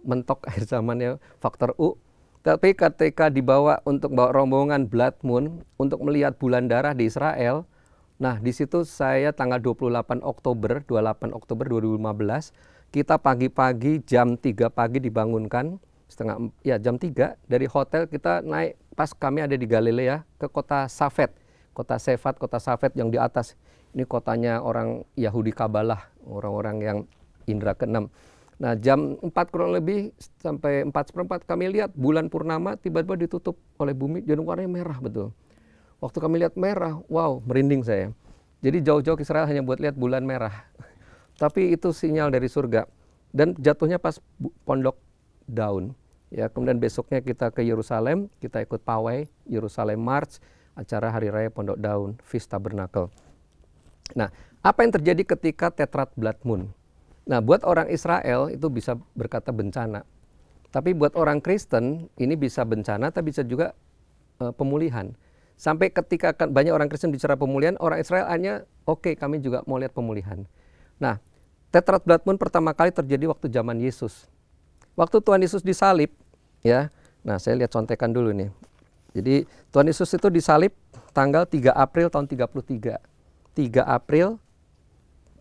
B: mentok akhir zaman ya, faktor U. Tapi ketika dibawa untuk bawa rombongan blood moon untuk melihat bulan darah di Israel, nah di situ saya tanggal 28 Oktober 2015, kita pagi-pagi jam 3 pagi dibangunkan, jam 3 dari hotel kita naik, pas kami ada di Galilea, ke kota Safed, kota Safed yang di atas. Ini kotanya orang Yahudi Kabalah, orang-orang yang indra ke-6. Nah, jam 4 kurang lebih sampai 4:15 kami lihat bulan purnama tiba-tiba ditutup oleh bumi, jadi warnanya merah betul. Waktu kami lihat merah, wow, merinding saya. Jadi jauh-jauh ke Israel hanya buat lihat bulan merah. Tapi itu sinyal dari surga. Dan jatuhnya pas Pondok Daun. Ya, kemudian besoknya kita ke Yerusalem, kita ikut pawai Yerusalem March, acara Hari Raya Pondok Daun, Feast Tabernacle. Nah, apa yang terjadi ketika tetrad blood moon? Nah, buat orang Israel itu bisa berkata bencana. Tapi buat orang Kristen ini bisa bencana, tapi bisa juga pemulihan. Sampai ketika banyak orang Kristen bicara pemulihan, orang Israel hanya oke, kami juga mau lihat pemulihan. Nah, tetrad blood moon pertama kali terjadi waktu zaman Yesus. Waktu Tuhan Yesus disalib, ya. Nah, saya lihat contekan dulu nih. Jadi Tuhan Yesus itu disalib tanggal 3 April tahun 33. 3 April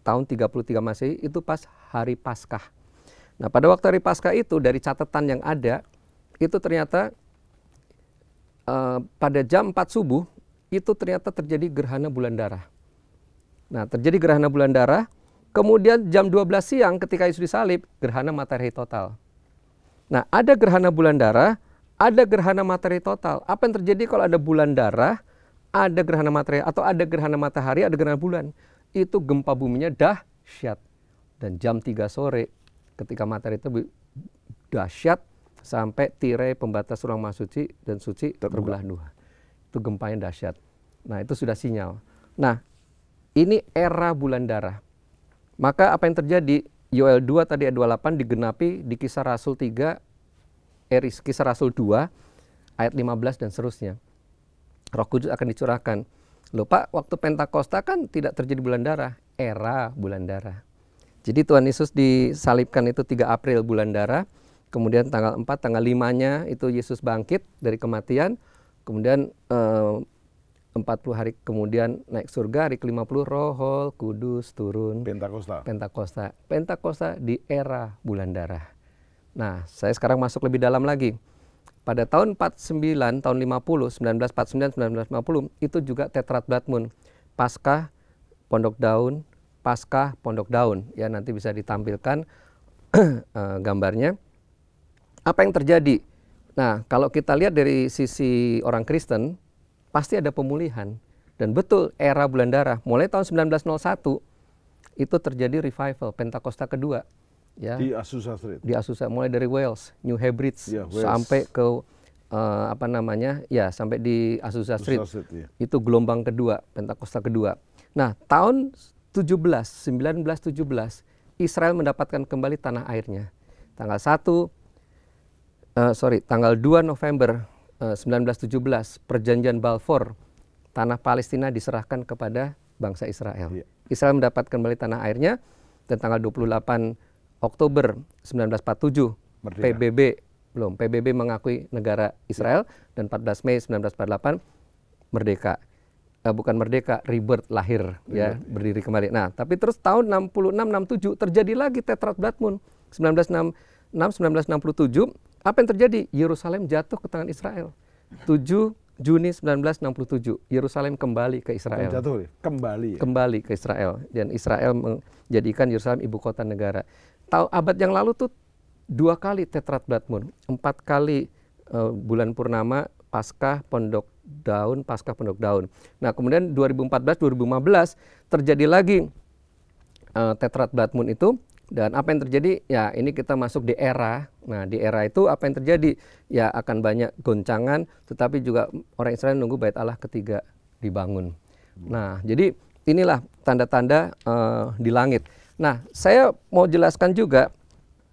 B: tahun 33 Masehi itu pas hari Paskah. Nah, pada waktu hari Paskah itu dari catatan yang ada, itu ternyata pada jam 4 subuh itu ternyata terjadi gerhana bulan darah. Nah, terjadi gerhana bulan darah, kemudian jam 12 siang ketika Yesus disalib, gerhana matahari total. Nah, ada gerhana bulan darah, ada gerhana matahari total. Apa yang terjadi kalau ada bulan darah, ada gerhana matahari atau ada gerhana matahari, ada gerhana bulan, itu gempa buminya dahsyat. Dan jam 3 sore ketika matahari itu dahsyat sampai tirai pembatas ruang maha suci dan suci terbelah dua. Itu gempanya dahsyat. Nah, itu sudah sinyal. Nah, ini era bulan darah. Maka apa yang terjadi? Yoel 2 tadi ayat 28 digenapi di Kisah Rasul 3, Kisah Rasul 2 ayat 15 dan seterusnya. Roh Kudus akan dicurahkan. Loh Pak, waktu Pentakosta kan tidak terjadi bulan darah, era bulan darah. Jadi Tuhan Yesus disalibkan itu 3 April bulan darah, kemudian tanggal 4, tanggal 5-nya itu Yesus bangkit dari kematian, kemudian 40 hari kemudian naik surga, hari ke-50 Roh Kudus turun. Pentakosta di era bulan darah. Nah, saya sekarang masuk lebih dalam lagi. Pada tahun 49, tahun 50, 1949, 1950, itu juga Tetrat Blood Moon. Paskah, Pondok Daun, Paskah, Pondok Daun. Ya, nanti bisa ditampilkan gambarnya. Apa yang terjadi? Nah, kalau kita lihat dari sisi orang Kristen, pasti ada pemulihan. Dan betul, era bulan darah. Mulai tahun 1901, itu terjadi revival, Pentakosta kedua. Ya,
A: di Azusa Street.
B: Di Azusa, mulai dari Wales, New Hebrides, ya, sampai ke sampai di Azusa Street. Ya. Itu gelombang kedua, Pentakosta kedua. Nah, tahun 1917, Israel mendapatkan kembali tanah airnya. Tanggal 2 November 1917, perjanjian Balfour, tanah Palestina diserahkan kepada bangsa Israel. Ya. Israel mendapatkan kembali tanah airnya, dan tanggal 28 Oktober 1947 PBB mengakui negara Israel, dan 14 Mei 1948 merdeka. Bukan merdeka, rebirth, lahir, ya, berdiri kembali. Nah, tapi terus tahun 66-67 terjadi lagi Tetrat Blood Moon. 1967, apa yang terjadi? Yerusalem jatuh ke tangan Israel. 7 Juni 1967, Yerusalem kembali ke Israel.
A: Jatuh, kembali.
B: Kembali ke Israel, dan Israel menjadikan Yerusalem ibu kota negara. Abad yang lalu tuh 2 kali Tetrat Blood Moon, 4 kali bulan purnama, Paskah, Pondok Daun, Paskah, Pondok Daun. Nah, kemudian 2014-2015 terjadi lagi Tetrat Blood Moon itu. Dan apa yang terjadi? Ya, ini kita masuk di era. Nah, di era itu apa yang terjadi? Ya, akan banyak goncangan, tetapi juga orang Israel nunggu Bait Allah ketiga dibangun. Nah, jadi inilah tanda-tanda di langit. Nah, saya mau jelaskan juga,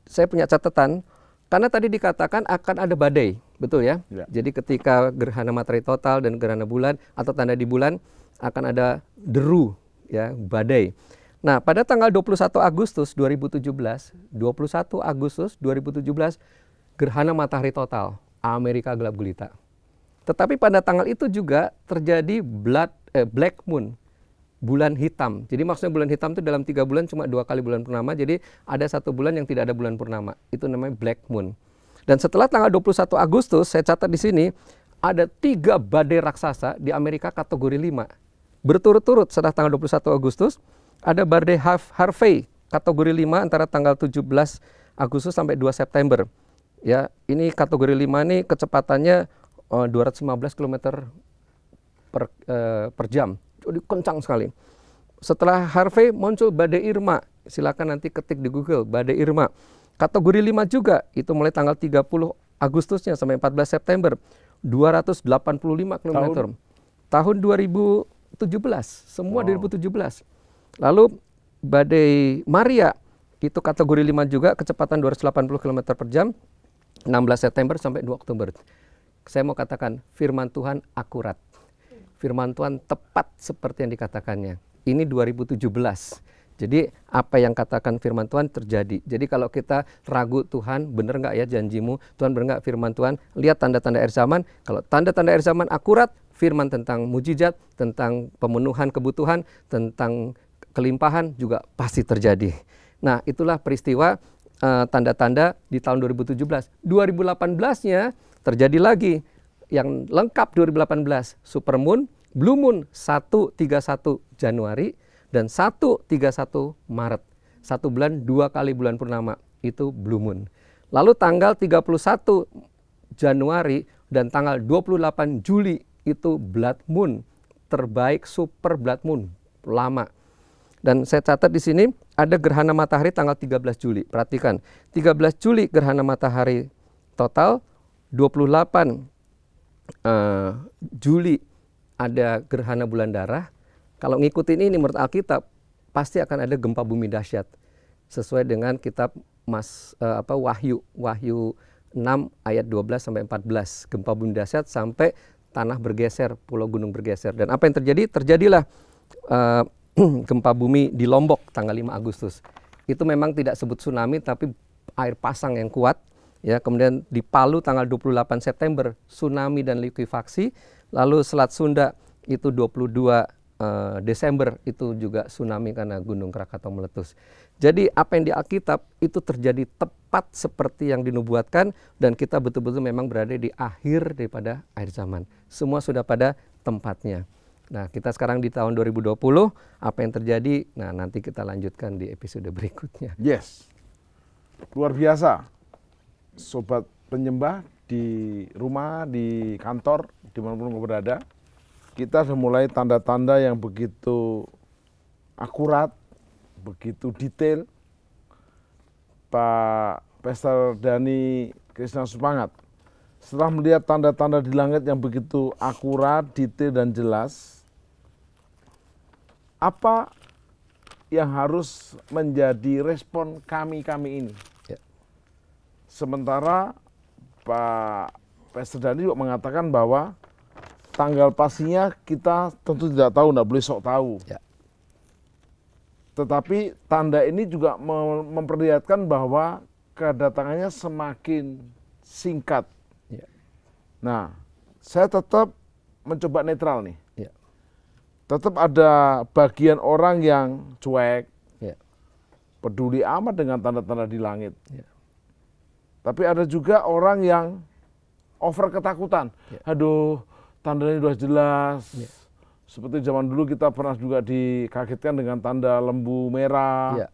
B: saya punya catatan, karena tadi dikatakan akan ada badai, betul ya? Ya. Jadi ketika gerhana matahari total dan gerhana bulan atau tanda di bulan, akan ada deru, ya, badai. Nah, pada tanggal 21 Agustus 2017, gerhana matahari total, Amerika gelap gulita. Tetapi pada tanggal itu juga terjadi black moon, bulan hitam. Jadi maksudnya bulan hitam itu dalam 3 bulan cuma 2 kali bulan purnama, jadi ada 1 bulan yang tidak ada bulan purnama. Itu namanya black moon. Dan setelah tanggal 21 Agustus, saya catat di sini, ada 3 badai raksasa di Amerika kategori 5. Berturut-turut setelah tanggal 21 Agustus, ada badai Harvey kategori 5 antara tanggal 17 Agustus sampai 2 September. Ya, ini kategori 5 ini kecepatannya 215 km per jam. Jadi kencang sekali. Setelah Harvey muncul badai Irma. Silakan nanti ketik di Google, badai Irma. Kategori 5 juga, itu mulai tanggal 30 Agustusnya sampai 14 September. 285 km. Tahun 2017, semua 2017. Lalu badai Maria, itu kategori 5 juga, kecepatan 280 km per jam, 16 September sampai 2 Oktober. Saya mau katakan, firman Tuhan akurat. Firman Tuhan tepat seperti yang dikatakannya. Ini 2017. Jadi apa yang katakan firman Tuhan terjadi. Jadi kalau kita ragu Tuhan, benar nggak ya janjimu? Tuhan benar nggak firman Tuhan? Lihat tanda-tanda akhir zaman. Kalau tanda-tanda akhir zaman akurat, firman tentang mujizat, tentang pemenuhan kebutuhan, tentang kelimpahan juga pasti terjadi. Nah, itulah peristiwa tanda-tanda di tahun 2017. 2018-nya terjadi lagi yang lengkap 2018. Supermoon, Blue Moon 131 Januari dan 131 Maret. 1 bulan 2 kali bulan purnama itu Blue Moon. Lalu tanggal 31 Januari dan tanggal 28 Juli itu Blood Moon. terbaik super blood moon lama. Dan saya catat di sini ada gerhana matahari tanggal 13 Juli. Perhatikan, 13 Juli gerhana matahari total, 28 Juli ada gerhana bulan darah. Kalau ngikutin ini menurut Alkitab pasti akan ada gempa bumi dahsyat sesuai dengan kitab Wahyu 6 ayat 12 sampai 14. Gempa bumi dahsyat sampai tanah bergeser, pulau gunung bergeser. Dan apa yang terjadi? Terjadilah gempa bumi di Lombok tanggal 5 Agustus. Itu memang tidak sebut tsunami tapi air pasang yang kuat. Ya, kemudian di Palu tanggal 28 September tsunami dan likuifaksi. Lalu Selat Sunda itu 22 Desember itu juga tsunami karena Gunung Krakatau meletus. Jadi apa yang di Alkitab itu terjadi tepat seperti yang dinubuatkan dan kita betul-betul memang berada di akhir daripada akhir zaman. Semua sudah pada tempatnya. Nah, kita sekarang di tahun 2020, apa yang terjadi? Nah, nanti kita lanjutkan di episode berikutnya.
A: Yes. Luar biasa. Sobat penyembah di rumah, di kantor, dimanapun kau berada, kita sudah mulai tanda-tanda yang begitu akurat, begitu detail. Pak Pastor Dhani Krisna Supangat, setelah melihat tanda-tanda di langit yang begitu akurat, detail, dan jelas, apa yang harus menjadi respon kami ini?
B: Ya.
A: Sementara Pak Pastor Dhani juga mengatakan bahwa tanggal pastinya kita tentu tidak tahu, tidak boleh sok tahu.
B: Ya.
A: Tetapi tanda ini juga memperlihatkan bahwa kedatangannya semakin singkat.
B: Ya.
A: Nah, saya tetap mencoba netral nih.
B: Ya.
A: Tetap ada bagian orang yang cuek,
B: Ya.
A: peduli amat dengan tanda-tanda di langit.
B: Ya.
A: Tapi ada juga orang yang over ketakutan.
B: Ya.
A: Aduh, tandanya sudah jelas.
B: Ya.
A: Seperti zaman dulu kita pernah juga dikagetkan dengan tanda lembu merah.
B: Ya.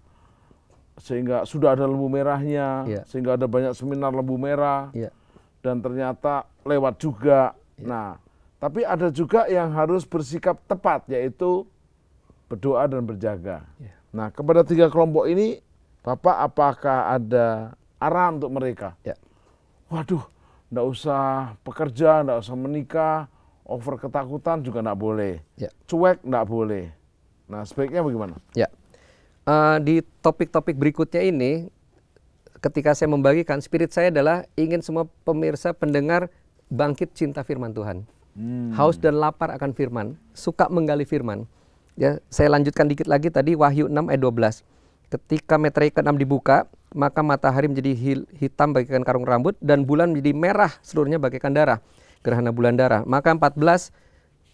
A: Sehingga sudah ada lembu merahnya,
B: Ya.
A: sehingga ada banyak seminar lembu merah.
B: Ya.
A: Dan ternyata lewat juga.
B: Ya.
A: Nah, tapi ada juga yang harus bersikap tepat, yaitu berdoa dan berjaga.
B: Ya.
A: Nah, kepada 3 kelompok ini, Bapak apakah ada arahan untuk mereka?
B: Ya.
A: Waduh, enggak usah bekerja, enggak usah menikah, over ketakutan juga enggak boleh.
B: Ya.
A: Cuek enggak boleh. Nah, sebaiknya bagaimana?
B: Ya. Di topik-topik berikutnya ini, ketika saya membagikan, spirit saya adalah ingin semua pemirsa pendengar bangkit cinta firman Tuhan. Haus dan lapar akan firman, suka menggali firman. Ya, saya lanjutkan dikit lagi tadi Wahyu 6 ayat 12. Ketika meterai ke-6 dibuka, maka matahari menjadi hitam bagaikan karung rambut dan bulan menjadi merah seluruhnya bagaikan darah. Gerhana bulan darah. Maka 14,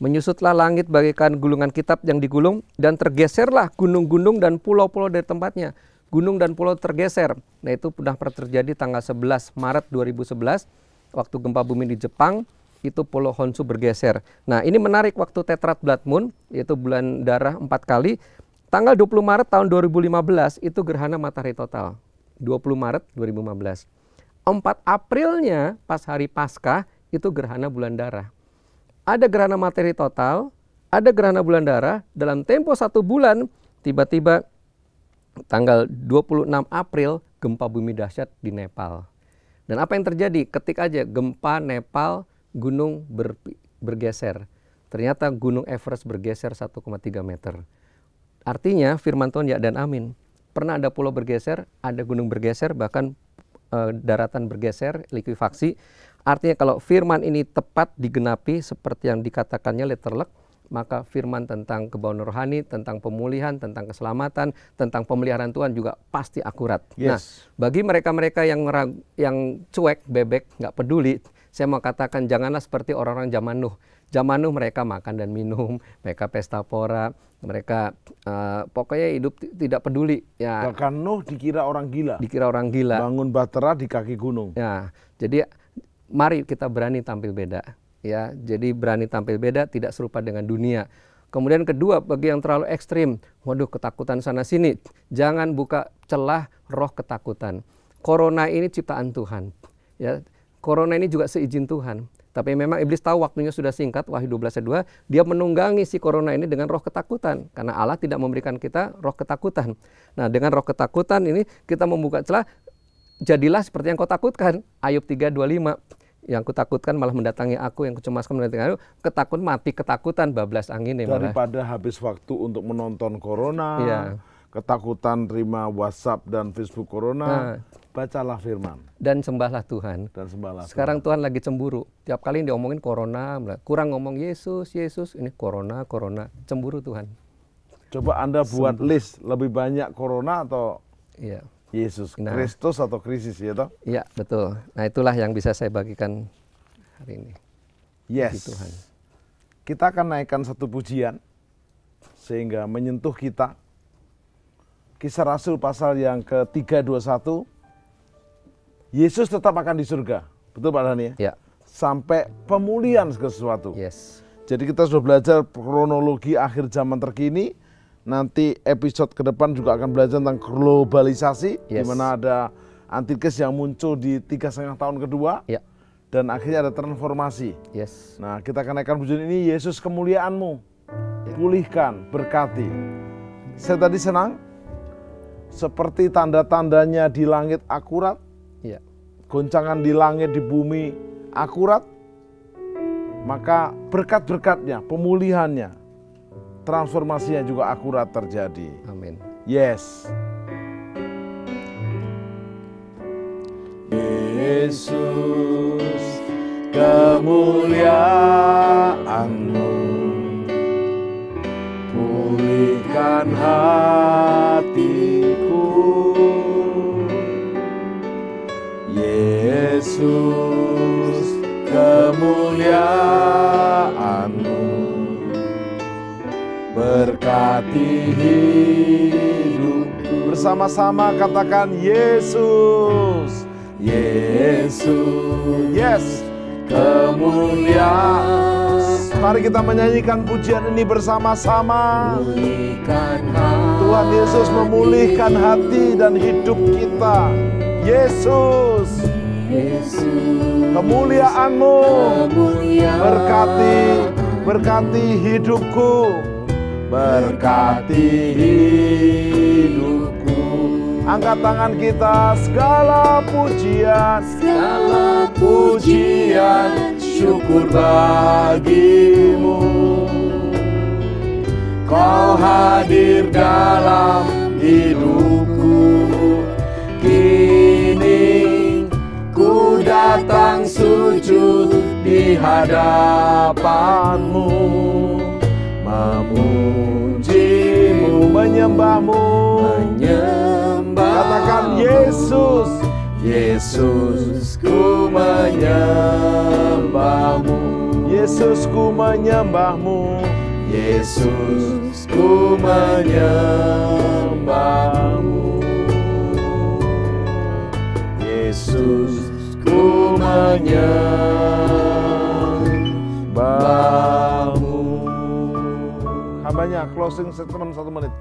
B: menyusutlah langit bagaikan gulungan kitab yang digulung dan tergeserlah gunung-gunung dan pulau-pulau dari tempatnya. Gunung dan pulau tergeser. Nah, itu pernah terjadi tanggal 11 Maret 2011 waktu gempa bumi di Jepang. Itu pulau Honshu bergeser. Nah, ini menarik waktu tetrad blood moon, yaitu bulan darah 4 kali. Tanggal 20 Maret tahun 2015 itu gerhana matahari total. 20 Maret 2015. 4 Aprilnya pas hari Paskah itu gerhana bulan darah. Ada gerhana matahari total, ada gerhana bulan darah, dalam tempo 1 bulan tiba-tiba tanggal 26 April gempa bumi dahsyat di Nepal. Dan apa yang terjadi? Ketik aja gempa Nepal, gunung bergeser. Ternyata gunung Everest bergeser 1,3 meter. Artinya firman Tuhan ya dan amin. Pernah ada pulau bergeser, ada gunung bergeser, bahkan daratan bergeser, likuifaksi. Artinya kalau firman ini tepat digenapi seperti yang dikatakannya letterlek, maka firman tentang kebauan rohani, tentang pemulihan, tentang keselamatan, tentang pemeliharaan Tuhan juga pasti akurat.
A: Yes.
B: Nah, bagi mereka-mereka yang cuek, bebek, nggak peduli, saya mau katakan janganlah seperti orang-orang zaman Nuh. Zaman Nuh mereka makan dan minum, mereka pesta pora, mereka pokoknya hidup tidak peduli. Ya.
A: Bahkan Nuh dikira orang gila.
B: Dikira orang gila.
A: Bangun bahtera di kaki gunung.
B: Ya, jadi mari kita berani tampil beda. Ya, jadi berani tampil beda, tidak serupa dengan dunia. Kemudian kedua, bagi yang terlalu ekstrim, waduh ketakutan sana sini, jangan buka celah roh ketakutan. Corona ini ciptaan Tuhan. Ya, corona ini juga seizin Tuhan. Tapi memang iblis tahu waktunya sudah singkat, Wahyu 12 ayat 2, dia menunggangi si corona ini dengan roh ketakutan. Karena Allah tidak memberikan kita roh ketakutan. Nah, dengan roh ketakutan ini kita membuka celah, jadilah seperti yang kau takutkan. Ayub 3:25. Yang kutakutkan malah mendatangi aku, yang kucemaskan mendatangi aku, ketakutan mati ketakutan, bablas angin.
A: Daripada habis waktu untuk menonton corona, ketakutan terima WhatsApp dan Facebook corona, bacalah firman.
B: Dan sembahlah Tuhan. Sekarang Tuhan lagi cemburu. Tiap kali yang diomongin corona, kurang ngomong Yesus, Yesus, ini corona, corona. Cemburu Tuhan.
A: Coba Anda buat list, lebih banyak corona atau Yesus, Kristus atau krisis, ya toh?
B: Iya, betul. Nah, itulah yang bisa saya bagikan hari ini.
A: Yes. Tuhan. Kita akan naikkan satu pujian sehingga menyentuh kita. Kisah Rasul pasal yang ke-321. Yesus tetap akan di surga. Betul Pak Dhani ya? Sampai pemulihan segala sesuatu.
B: Yes.
A: Jadi kita sudah belajar kronologi akhir zaman terkini. Nanti episode ke depan juga akan belajar tentang globalisasi, di mana ada antikris yang muncul di 3,5 tahun kedua, dan akhirnya ada transformasi. Nah, kita akan naikkan pujian ini, Yesus kemuliaanmu, pulihkan, berkati. Saya tadi senang, seperti tanda-tandanya di langit akurat, goncangan di langit, di bumi akurat, maka berkat-berkatnya, pemulihannya, transformasinya juga akurat terjadi.
B: Amin.
A: Yes.
C: Yesus, kemuliaanmu, pulihkan hatiku. Yesus, kemuliaanmu, berkati hidupku.
A: Bersama-sama katakan Yesus.
C: Yesus,
A: yes,
C: kemuliaan.
A: Mari kita menyanyikan pujian ini bersama-sama. Tuhan Yesus memulihkan hati dan hidup kita. Yesus, kemuliaanmu berkati hidupku.
C: Berkati hidupku.
A: Angkat tangan kita, segala pujian,
C: syukur bagimu. Kau hadir dalam hidupku. Kini ku datang sujud di hadapanmu, memujimu,
A: menyembahmu. Katakan Yesus.
C: Yesus, ku menyembahmu.
A: Yesus, ku menyembahmu.
C: Yesus, ku menyembahmu. Yesus, ku menyembahmu.
A: Hambanya closing statement 1 menit.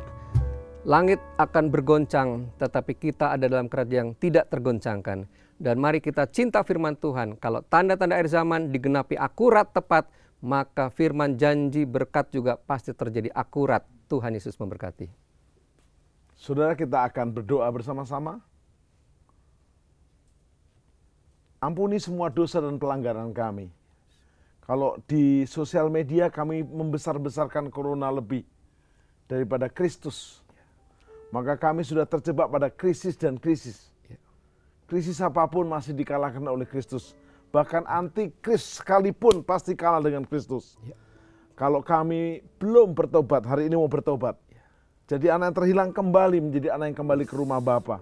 B: Langit akan bergoncang, tetapi kita ada dalam kerajaan yang tidak tergoncangkan. Dan mari kita cinta firman Tuhan. Kalau tanda-tanda akhir zaman digenapi akurat tepat, maka firman janji berkat juga pasti terjadi akurat. Tuhan Yesus memberkati.
A: Saudara, kita akan berdoa bersama-sama. Ampuni semua dosa dan pelanggaran kami. Kalau di sosial media kami membesar-besarkan corona lebih daripada Kristus, maka kami sudah terjebak pada krisis dan krisis. Krisis apapun masih dikalahkan oleh Kristus. Bahkan antikris sekalipun pasti kalah dengan Kristus. Kalau kami belum bertobat, hari ini mau bertobat. Jadi anak yang terhilang kembali menjadi anak yang kembali ke rumah Bapa.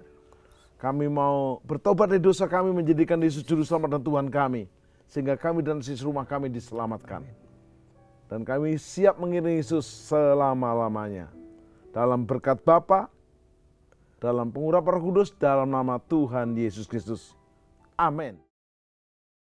A: Kami mau bertobat dari dosa kami, menjadikan Yesus Juru Selamat dan Tuhan kami. Sehingga kami dan sisi rumah kami diselamatkan. Dan kami siap mengiringi Yesus selama-lamanya. Dalam berkat Bapa, dalam pengurapan Roh Kudus, dalam nama Tuhan Yesus Kristus. Amin.